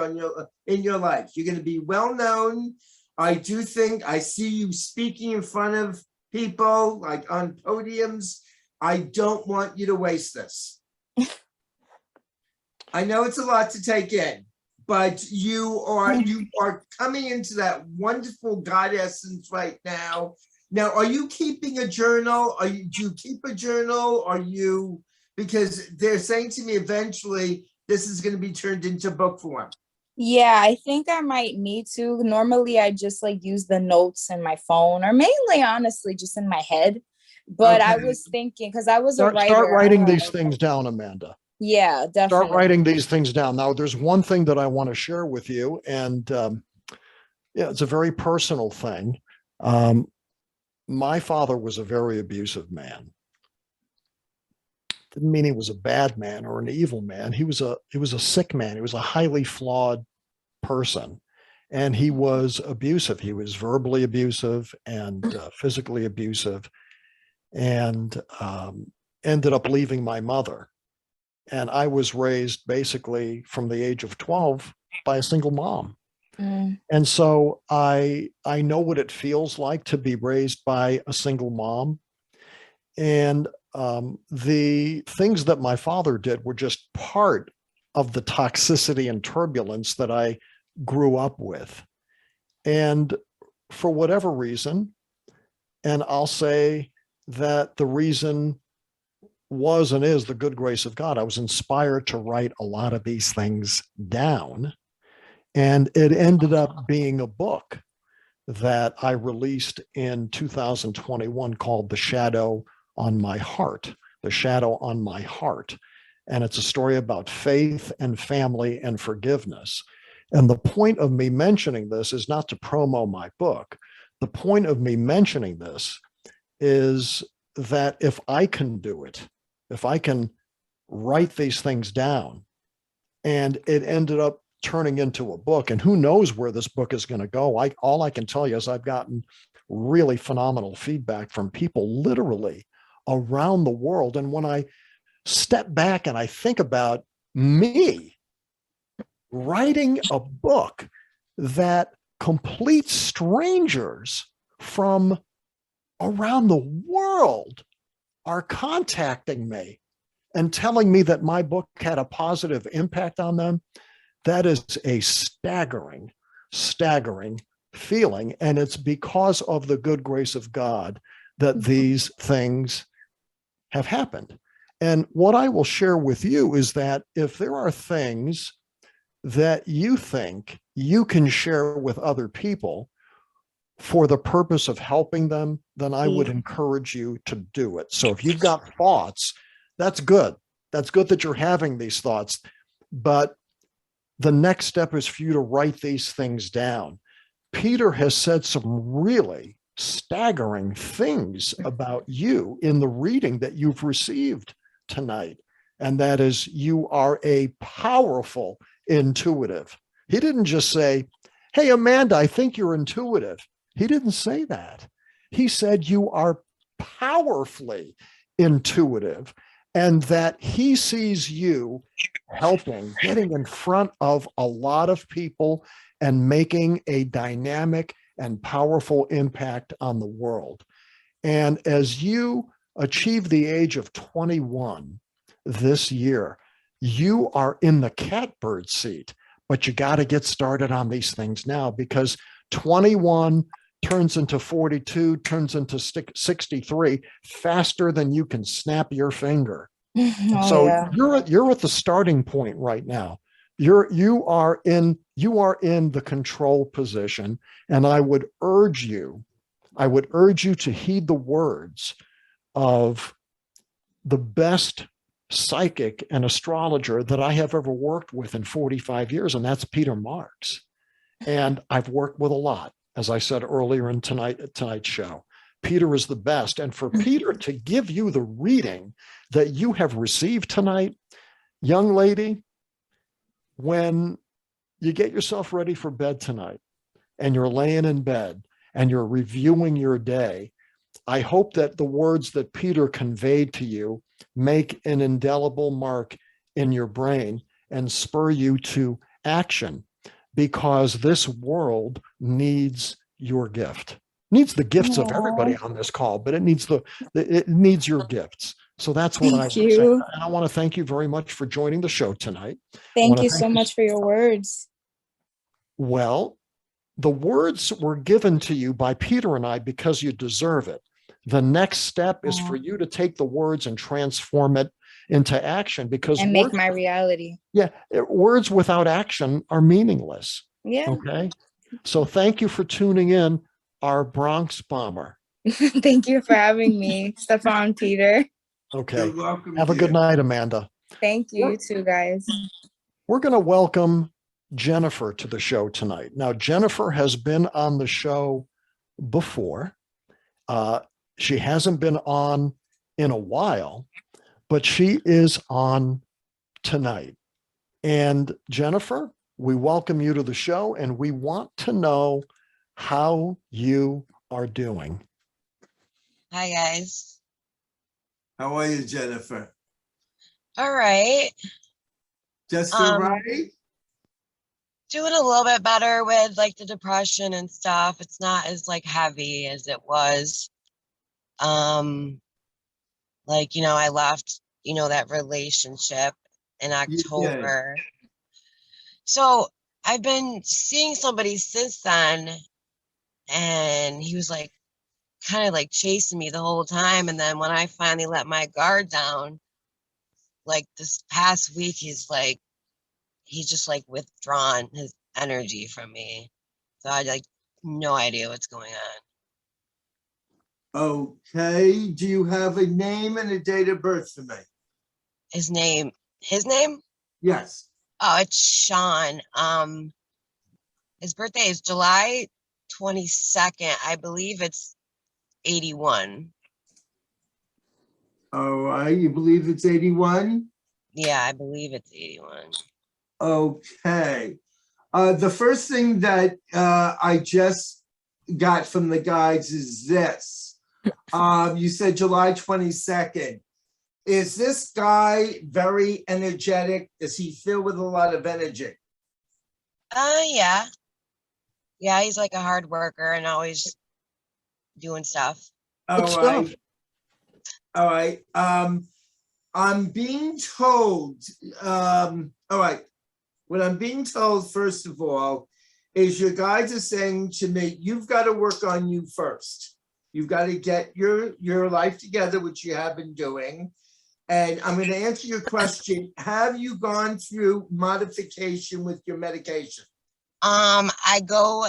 in your life. You're going to be well known. I do think I see you speaking in front of people, like on podiums. I don't want you to waste this. I know it's a lot to take in, but you are coming into that wonderful God essence right now. Now, are you keeping a journal? Do you keep a journal? Because they're saying to me eventually this is going to be turned into book form. Yeah, I think I might need to. Normally, I just use the notes in my phone, or mainly, honestly, just in my head. But I was thinking, because I was a writer. Start writing these things down, Amanda. Yeah, definitely. Start writing these things down. Now, there's one thing that I want to share with you, and it's a very personal thing. My father was a very abusive man. Didn't mean he was a bad man or an evil man. He was a sick man. He was a highly flawed person, and he was abusive. He was verbally abusive and physically abusive, and ended up leaving my mother. And I was raised basically from the age of 12 by a single mom. And so I know what it feels like to be raised by a single mom. And the things that my father did were just part of the toxicity and turbulence that I grew up with. And for whatever reason, and I'll say that the reason was and is the good grace of God, I was inspired to write a lot of these things down. And it ended up being a book that I released in 2021 called The Shadow on My Heart, The Shadow on My Heart. And it's a story about faith and family and forgiveness. And the point of me mentioning this is not to promo my book. The point of me mentioning this is that if I can do it, if I can write these things down, and it ended up turning into a book, and who knows where this book is going to go. All I can tell you is I've gotten really phenomenal feedback from people literally around the world. And when I step back and I think about me writing a book that complete strangers from around the world are contacting me and telling me that my book had a positive impact on them, that is a staggering, staggering feeling. And it's because of the good grace of God that these things have happened. And what I will share with you is that if there are things that you think you can share with other people for the purpose of helping them, then I would encourage you to do it. So if you've got thoughts, that's good. That's good that you're having these thoughts. But the next step is for you to write these things down. Peter has said some really staggering things about you in the reading that you've received tonight. And that is, you are a powerful intuitive. He didn't just say, hey, Amanda, I think you're intuitive. He didn't say that. He said you are powerfully intuitive, and that he sees you helping, getting in front of a lot of people and making a dynamic and powerful impact on the world. And as you achieve the age of 21 this year, you are in the catbird seat, but you got to get started on these things now, because 21 turns into 42, turns into 63 faster than you can snap your finger. Oh, So yeah. you're at the starting point right now. You are in the control position, and I would urge you to heed the words of the best psychic and astrologer that I have ever worked with in 45 years, and that's Peter Marks. And I've worked with a lot, as I said earlier in tonight's show. Peter is the best. And for Peter to give you the reading that you have received tonight, young lady, when you get yourself ready for bed tonight and you're laying in bed and you're reviewing your day, I hope that the words that Peter conveyed to you make an indelible mark in your brain and spur you to action, because this world needs your gift. Needs the gifts of everybody on this call, but it needs your gifts. So that's what I Thank would say. you. And I want to thank you very much for joining the show tonight. Thank you so much for your words. Well, the words were given to you by Peter and I because you deserve it. The next step is for you to take the words and transform it into action, because And make my reality. Yeah, words without action are meaningless. Yeah. Okay. So thank you for tuning in, our Bronx bomber. Thank you for having me, Stefan, Peter. Okay. You're welcome. Have a good night, Amanda. Thank you, too, guys. We're going to welcome Jennifer to the show tonight. Now, Jennifer has been on the show before. She hasn't been on in a while, but she is on tonight. And Jennifer, we welcome you to the show, and we want to know how you are doing. Hi, guys. How are you, Jennifer? All right. Just all right? Doing a little bit better with like the depression and stuff. It's not as like heavy as it was. Like, I left, that relationship in October. So I've been seeing somebody since then, and he was like kind of like chasing me the whole time. And then when I finally let my guard down, like this past week, he's just like withdrawn his energy from me. So I like no idea what's going on. Okay. Do you have a name and a date of birth for me? His name? Yes. Oh, it's Sean. His birthday is July 22nd. I believe it's 81. All right. You believe it's 81? Yeah, I believe it's 81. Okay. The first thing that I just got from the guides is this. You said July 22nd. Is this guy very energetic? Is he filled with a lot of energy? Yeah. Yeah, he's like a hard worker and always doing stuff. All right. All right. I'm being told, all right. What I'm being told, first of all, is your guides are saying to me, you've got to work on you first. You've got to get your life together, which you have been doing. And I'm going to answer your question. Have you gone through modification with your medication? I go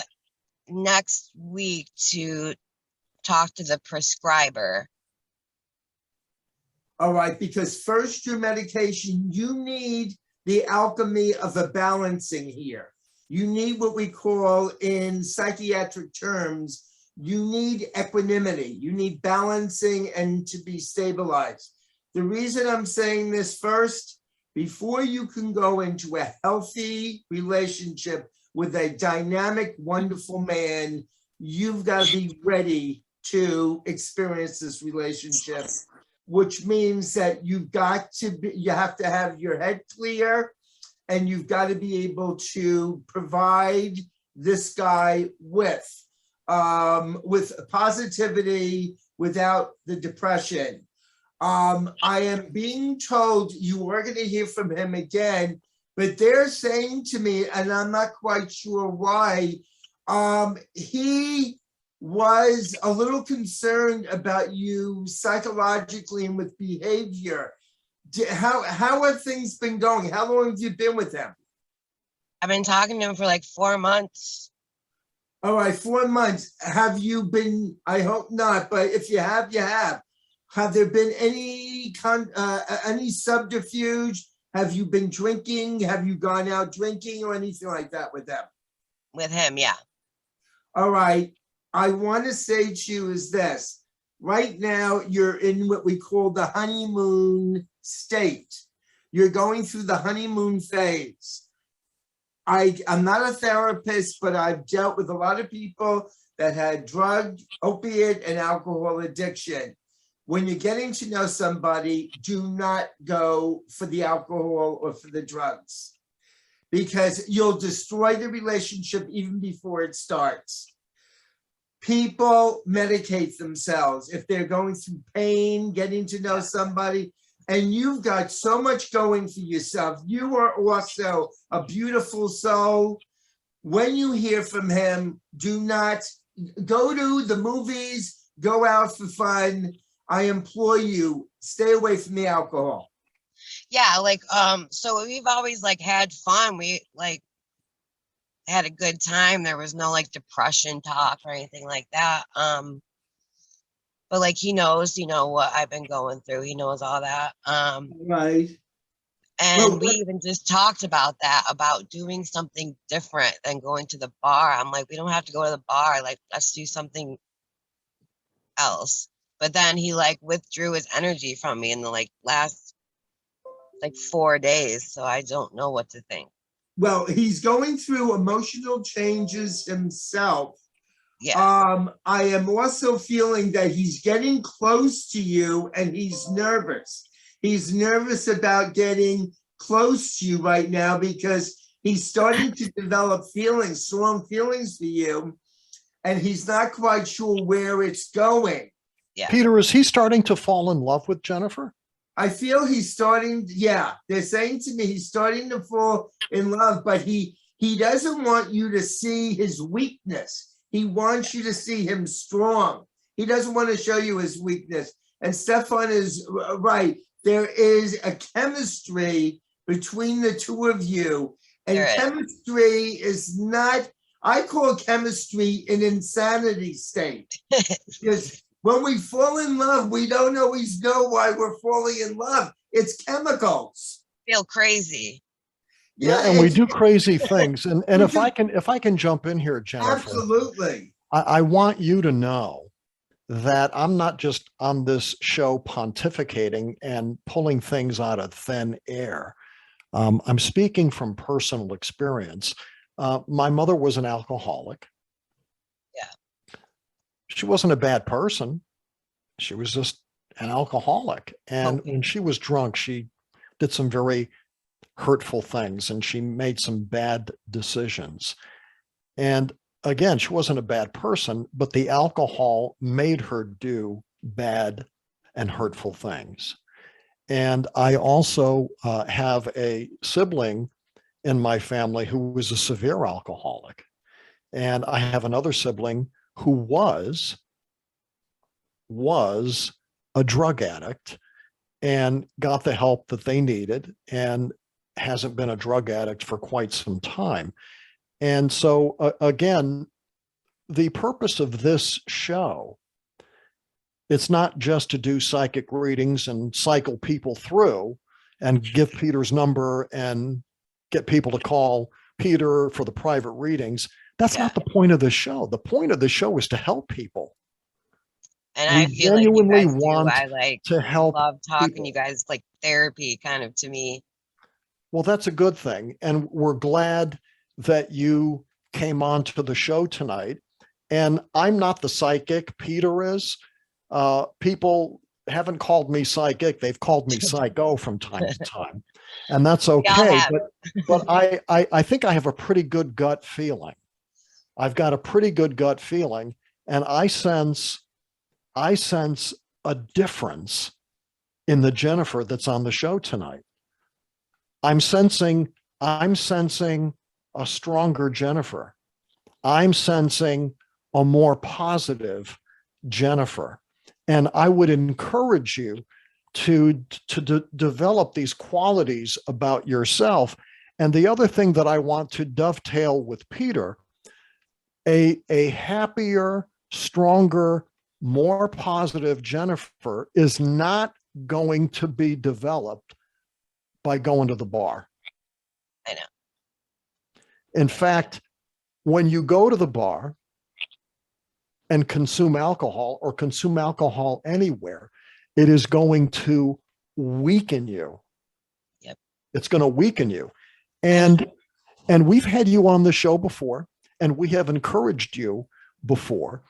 next week to talk to the prescriber. All right, because first your medication, you need the alchemy of a balancing here. You need what we call in psychiatric terms you need equanimity. You need balancing and to be stabilized. The reason I'm saying this first, before you can go into a healthy relationship with a dynamic, wonderful man, you've got to be ready to experience this relationship, which means that you have to have your head clear, and you've got to be able to provide this guy with positivity without the depression. I am being told you are going to hear from him again, but they're saying to me, and I'm not quite sure why, he was a little concerned about you psychologically and with behavior. How have things been going? How long have you been with him? I've been talking to him for like 4 months. All right, 4 months. Have you been, I hope not, but if you have, you have. Have there been any subterfuge? Have you been drinking? Have you gone out drinking or anything like that with them? With him, yeah. All right. I want to say to you is this. Right now, you're in what we call the honeymoon state. You're going through the honeymoon phase. I'm not a therapist, but I've dealt with a lot of people that had drug, opiate, and alcohol addiction. When you're getting to know somebody, do not go for the alcohol or for the drugs, because you'll destroy the relationship even before it starts. People medicate themselves if they're going through pain, getting to know somebody, and you've got so much going for yourself. You are also a beautiful soul. When you hear from him, do not go to the movies, go out for fun. I implore you, stay away from the alcohol. Yeah, like, so we've always like had fun. We like had a good time. There was no like depression talk or anything like that. But like he knows, what I've been going through. He knows all that. Right. And we even just talked about that, about doing something different than going to the bar. I'm like, we don't have to go to the bar. Like, let's do something else. But then he like withdrew his energy from me in the like last like 4 days. So I don't know what to think. Well, he's going through emotional changes himself. Yeah. I am also feeling that he's getting close to you and he's nervous. He's nervous about getting close to you right now because he's starting to develop feelings, strong feelings for you, and he's not quite sure where it's going. Yeah. Peter, is he starting to fall in love with Jennifer? I feel he's starting, yeah, they're saying to me he's starting to fall in love, but he doesn't want you to see his weakness. He wants you to see him strong. He doesn't want to show you his weakness. And Stefan is right. There is a chemistry between the two of you. And chemistry is not, I call chemistry an insanity state. Because when we fall in love, we don't always know why we're falling in love. It's chemicals. Feel crazy. Yeah, and we do crazy things. And if I can jump in here, Jennifer. Absolutely. I want you to know that I'm not just on this show pontificating and pulling things out of thin air. I'm speaking from personal experience. My mother was an alcoholic. Yeah. She wasn't a bad person. She was just an alcoholic. And when she was drunk, she did some very hurtful things and she made some bad decisions. And again, she wasn't a bad person, but the alcohol made her do bad and hurtful things. And I also have a sibling in my family who was a severe alcoholic. And I have another sibling who was a drug addict and got the help that they needed and hasn't been a drug addict for quite some time. And so again, the purpose of this show, it's not just to do psychic readings and cycle people through and give Peter's number and get people to call Peter for the private readings. That's Yeah. not the point of the show. The point of the show is to help people. And We I feel like you genuinely guys do. want I like to help love talking. people. You guys like therapy kind of to me. Well, that's a good thing. And we're glad that you came on to the show tonight. And I'm not the psychic, Peter is. People haven't called me psychic. They've called me psycho from time to time. And that's We all okay. have. But I think I have a pretty good gut feeling. I've got a pretty good gut feeling. And I sense a difference in the Jennifer that's on the show tonight. I'm sensing a stronger Jennifer. I'm sensing a more positive Jennifer. And I would encourage you to develop these qualities about yourself. And the other thing that I want to dovetail with Peter, a happier, stronger, more positive Jennifer is not going to be developed by going to the bar. I know. In fact, when you go to the bar and consume alcohol or consume alcohol anywhere, it is going to weaken you. Yep. It's going to weaken you. And we've had you on the show before, and we have encouraged you before.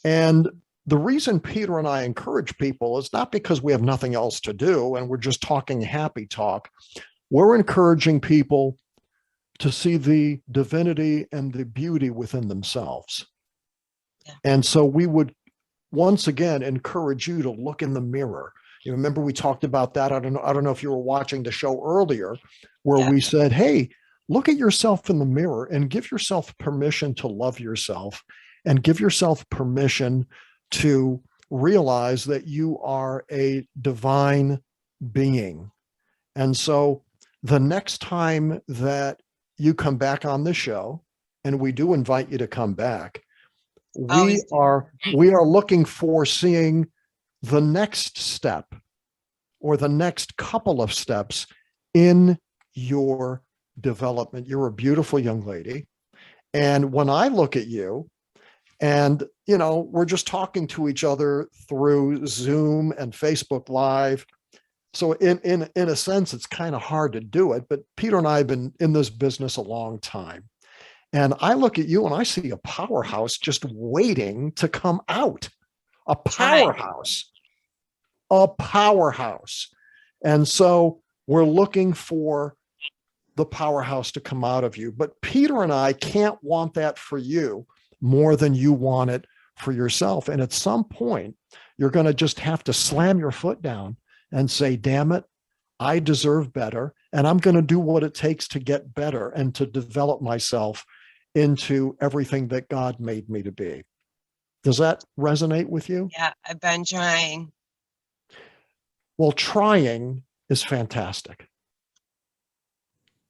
And the reason Peter and I encourage people is not because we have nothing else to do and we're just talking happy talk. We're encouraging people to see the divinity and the beauty within themselves. Yeah. And so we would once again encourage you to look in the mirror. You remember we talked about that. I don't know if you were watching the show earlier where we said, hey, look at yourself in the mirror and give yourself permission to love yourself and give yourself permission to realize that you are a divine being. And so the next time that you come back on the show, and we do invite you to come back, we are looking for seeing the next step or the next couple of steps in your development. You're a beautiful young lady. And when I look at you, and, you know, we're just talking to each other through Zoom and Facebook Live. So in a sense, it's kind of hard to do it. But Peter and I have been in this business a long time. And I look at you and I see a powerhouse just waiting to come out. A powerhouse. A powerhouse. And so we're looking for the powerhouse to come out of you. But Peter and I can't want that for you more than you want it for yourself. And at some point, you're going to just have to slam your foot down and say, damn it, I deserve better. And I'm going to do what it takes to get better and to develop myself into everything that God made me to be. Does that resonate with you? Yeah, I've been trying. Well, trying is fantastic.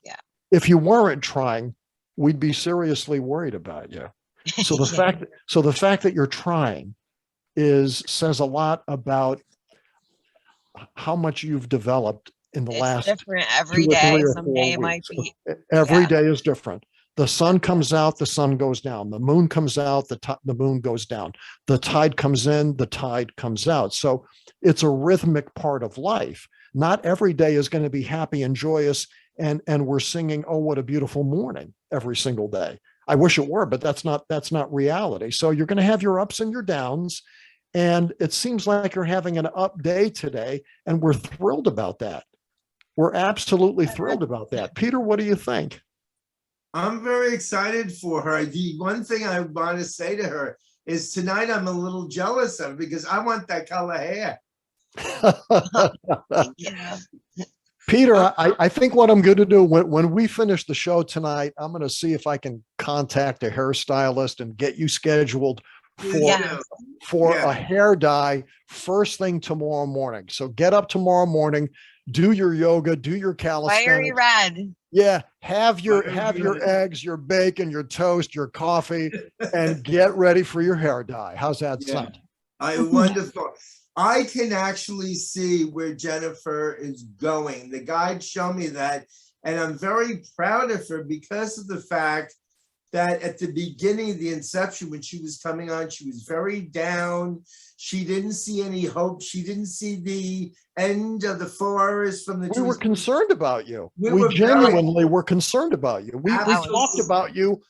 Yeah. If you weren't trying, we'd be seriously worried about you. So the fact that you're trying says a lot about how much you've developed in the last different every day. Someday it might be. Every day is different. The sun comes out, the sun goes down. The moon comes out, the moon goes down. The tide comes in, the tide comes out. So it's a rhythmic part of life. Not every day is going to be happy and joyous, and we're singing, "Oh, what a beautiful morning" every single day. I wish it were, but that's not reality. So you're going to have your ups and your downs. And it seems like you're having an up day today. And we're thrilled about that. We're absolutely thrilled about that. Peter, what do you think? I'm very excited for her. The one thing I want to say to her is tonight I'm a little jealous of because I want that color hair. Yeah. Peter, I think what I'm going to do when we finish the show tonight, I'm going to see if I can contact a hairstylist and get you scheduled for a hair dye first thing tomorrow morning. So get up tomorrow morning, do your yoga, do your calisthenics. Fiery red. Yeah, have your eggs, your bacon, your toast, your coffee, and get ready for your hair dye. How's that sound? Wonderful. I can actually see where Jennifer is going. The guide showed me that, and I'm very proud of her because of the fact that at the beginning of the inception, when she was coming on, she was very down. She didn't see any hope. She didn't see the end of the forest from the We were concerned about you. We We were very- genuinely were concerned about you. We Absolutely. talked about you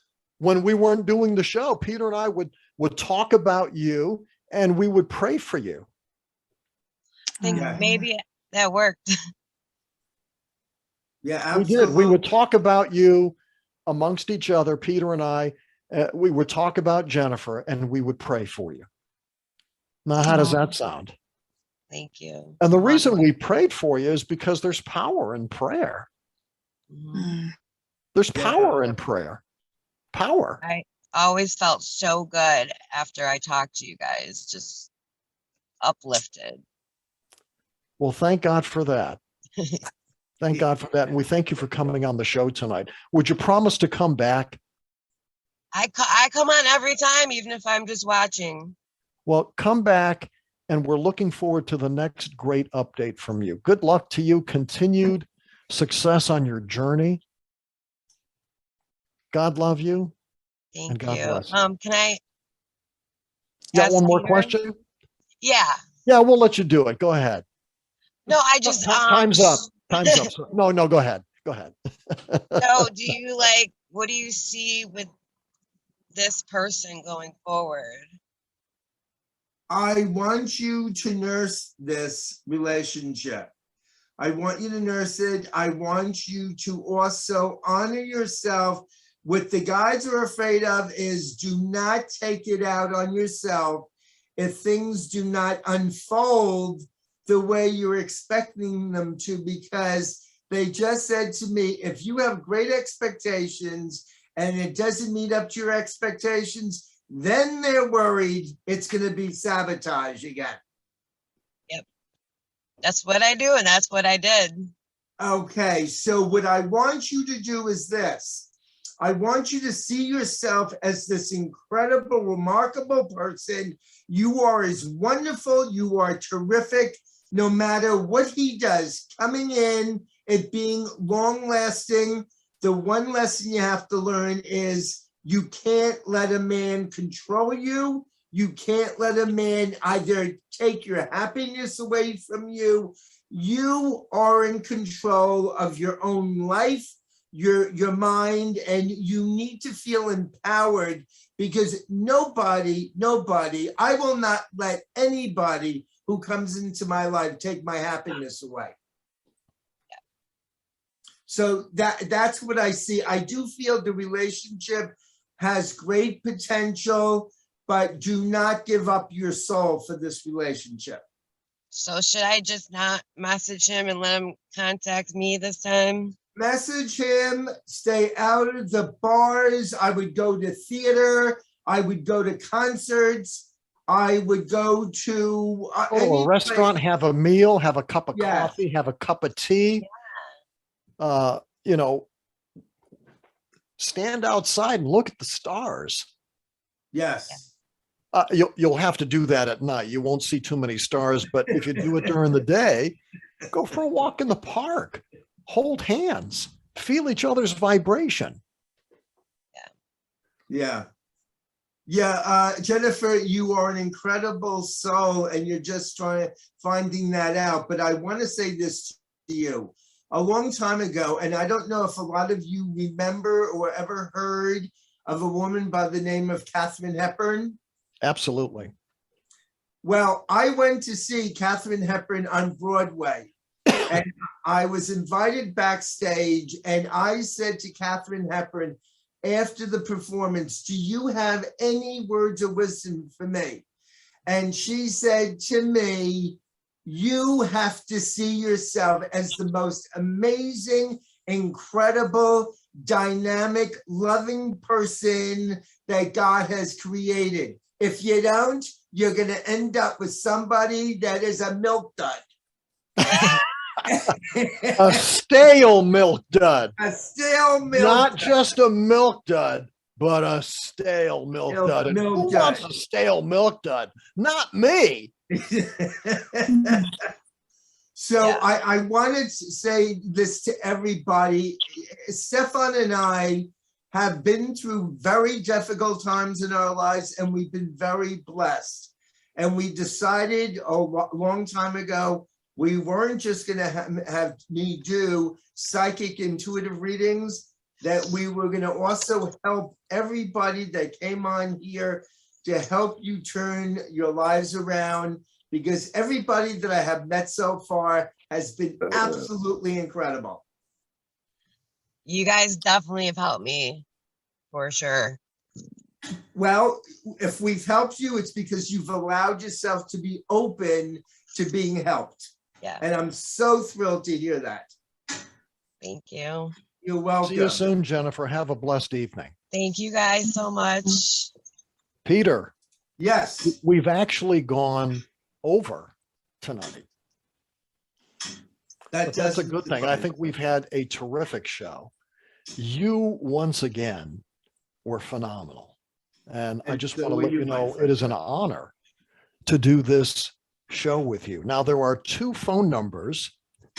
when we weren't doing the show. Peter and I would talk about you and we would pray for you. I think Yeah. maybe that worked. Yeah, We absolutely. did. We would talk about you amongst each other, Peter and I. We would talk about Jennifer and we would pray for you. Now, how does that sound? Thank you. And the reason we prayed for you is because there's power in prayer. Mhm. There's Yeah. power in prayer. Power. I always felt so good after I talked to you guys, just uplifted. Well, thank God for that. Thank God for that. And we thank you for coming on the show tonight. Would you promise to come back? I come on every time, even if I'm just watching. Well, come back, and we're looking forward to the next great update from you. Good luck to you. Continued success on your journey. God love you. Thank And God you. bless you. Can I Got ask one more Peter? question? Yeah. Yeah, we'll let you do it. Go ahead. No, I just Time's up. Time's up. No, go ahead. Go ahead. So do you what do you see with this person going forward? I want you to nurse this relationship. I want you to nurse it. I want you to also honor yourself. What the guides are afraid of is do not take it out on yourself if things do not unfold the way you're expecting them to, because they just said to me, if you have great expectations and it doesn't meet up to your expectations, then they're worried it's going to be sabotage again. That's what I do, and that's what I did. Okay, so what I want you to do is this. I want you to see yourself as this incredible, remarkable person. You are as wonderful. You are terrific, no matter what he does. Coming in, it being long-lasting, the one lesson you have to learn is you can't let a man control you. You can't let a man either take your happiness away from you. You are in control of your own life, your mind, and you need to feel empowered, because nobody, I will not let anybody who comes into my life take my happiness away. So that's what I see. I do feel the relationship has great potential, but do not give up your soul for this relationship. So should I just not message him and let him contact me this time? Message him, stay out of the bars. I would go to theater. I would go to concerts. I would go to Go to a restaurant, have a meal, have a cup of Yes. coffee, have a cup of tea. Stand outside and look at the stars. Yes. You'll have to do that at night. You won't see too many stars, but if you do it during the day, go for a walk in the park, hold hands, feel each other's vibration. Yeah. Jennifer, you are an incredible soul, and you're just finding that out. But I want to say this to you. A long time ago, and I don't know if a lot of you remember or ever heard of a woman by the name of Katharine Hepburn. Absolutely. Well, I went to see Katharine Hepburn on Broadway, and I was invited backstage, and I said to Katharine Hepburn after the performance, do you have any words of wisdom for me? And she said to me, you have to see yourself as the most amazing, incredible, dynamic, loving person that God has created. If you don't, you're going to end up with somebody that is a milk dud. A stale milk dud. A stale milk Not dud. just a milk dud, but a stale milk dud. And milk who dud. wants a stale milk dud? Not me. So Yeah. I wanted to say this to everybody. Stefan and I have been through very difficult times in our lives, and we've been very blessed. And we decided a long time ago, we weren't just going to have me do psychic intuitive readings, that we were going to also help everybody that came on here to help you turn your lives around, because everybody that I have met so far has been absolutely incredible. You guys definitely have helped me, for sure. Well, if we've helped you, it's because you've allowed yourself to be open to being helped. Yeah. And I'm so thrilled to hear that. Thank you. You're welcome. See you soon, Jennifer. Have a blessed evening. Thank you guys so much. Peter, Yes. we've actually gone over tonight. But that's a good thing. I think we've had a terrific show. You, once again, were phenomenal. And I just want to let you know it is an honor to do this show with you. Now, there are 2 phone numbers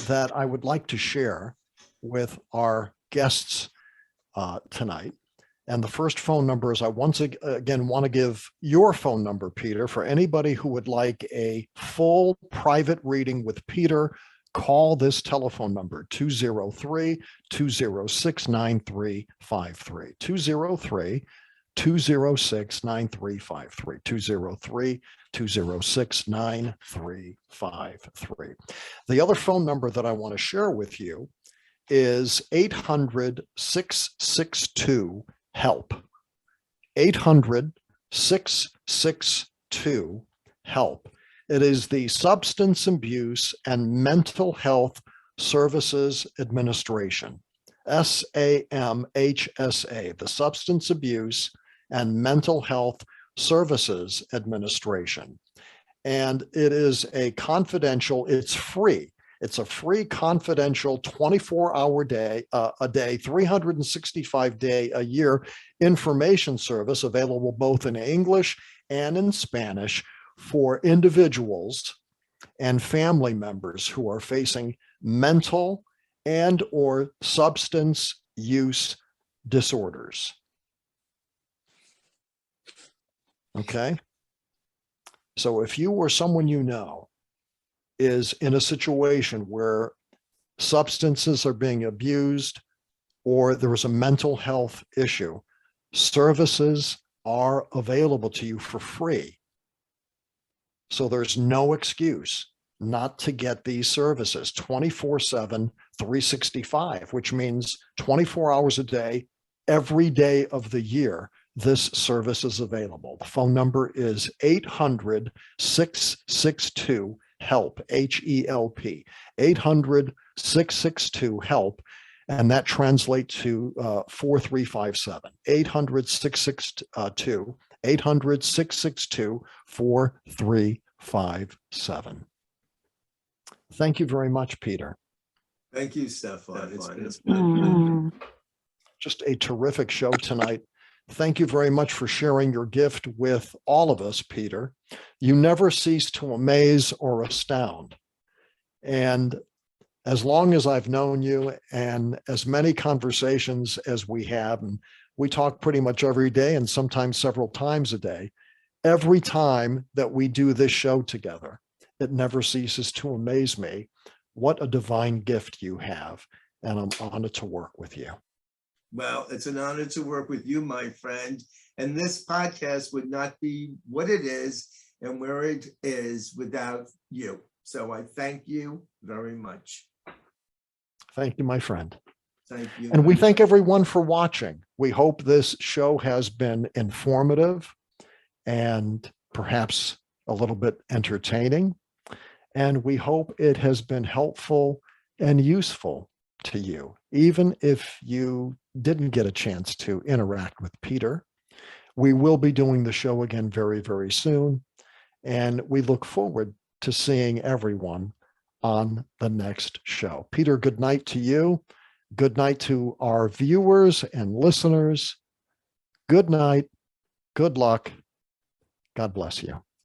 that I would like to share with our guests tonight. And the first phone number is, I once again want to give your phone number, Peter, for anybody who would like a full private reading with Peter. Call this telephone number, 203-206-9353, 203-206-9353, 203-206-9353. The other phone number that I want to share with you is 800-662-HELP. 800-662-HELP. It is the Substance Abuse and Mental Health Services Administration, SAMHSA, the Substance Abuse and Mental Health Services Administration. And it is a confidential, it's free. It's a free, confidential 24-hour day, 365-day a year information service available both in English and in Spanish for individuals and family members who are facing mental and or substance use disorders. Okay? So if you or someone you know is in a situation where substances are being abused or there is a mental health issue, services are available to you for free. So there's no excuse not to get these services 24/7, 365, which means 24 hours a day, every day of the year, this service is available. The phone number is 800-662-HELP, H-E-L-P, 800-662-HELP, and that translates to 4357, 800-662-4357. Thank you very much, Peter. Thank you, Stefan. It's been just a terrific show tonight. Thank you very much for sharing your gift with all of us, Peter. You never cease to amaze or astound. And as long as I've known you and as many conversations as we have, and we talk pretty much every day and sometimes several times a day, every time that we do this show together, it never ceases to amaze me what a divine gift you have. And I'm honored to work with you. Well, it's an honor to work with you, my friend. And this podcast would not be what it is and where it is without you. So I thank you very much. Thank you, my friend. Thank you. And we thank everyone for watching. We hope this show has been informative and perhaps a little bit entertaining. And we hope it has been helpful and useful to you, even if you didn't get a chance to interact with Peter. We will be doing the show again very, very soon. And we look forward to seeing everyone on the next show. Peter, good night to you. Good night to our viewers and listeners. Good night. Good luck. God bless you.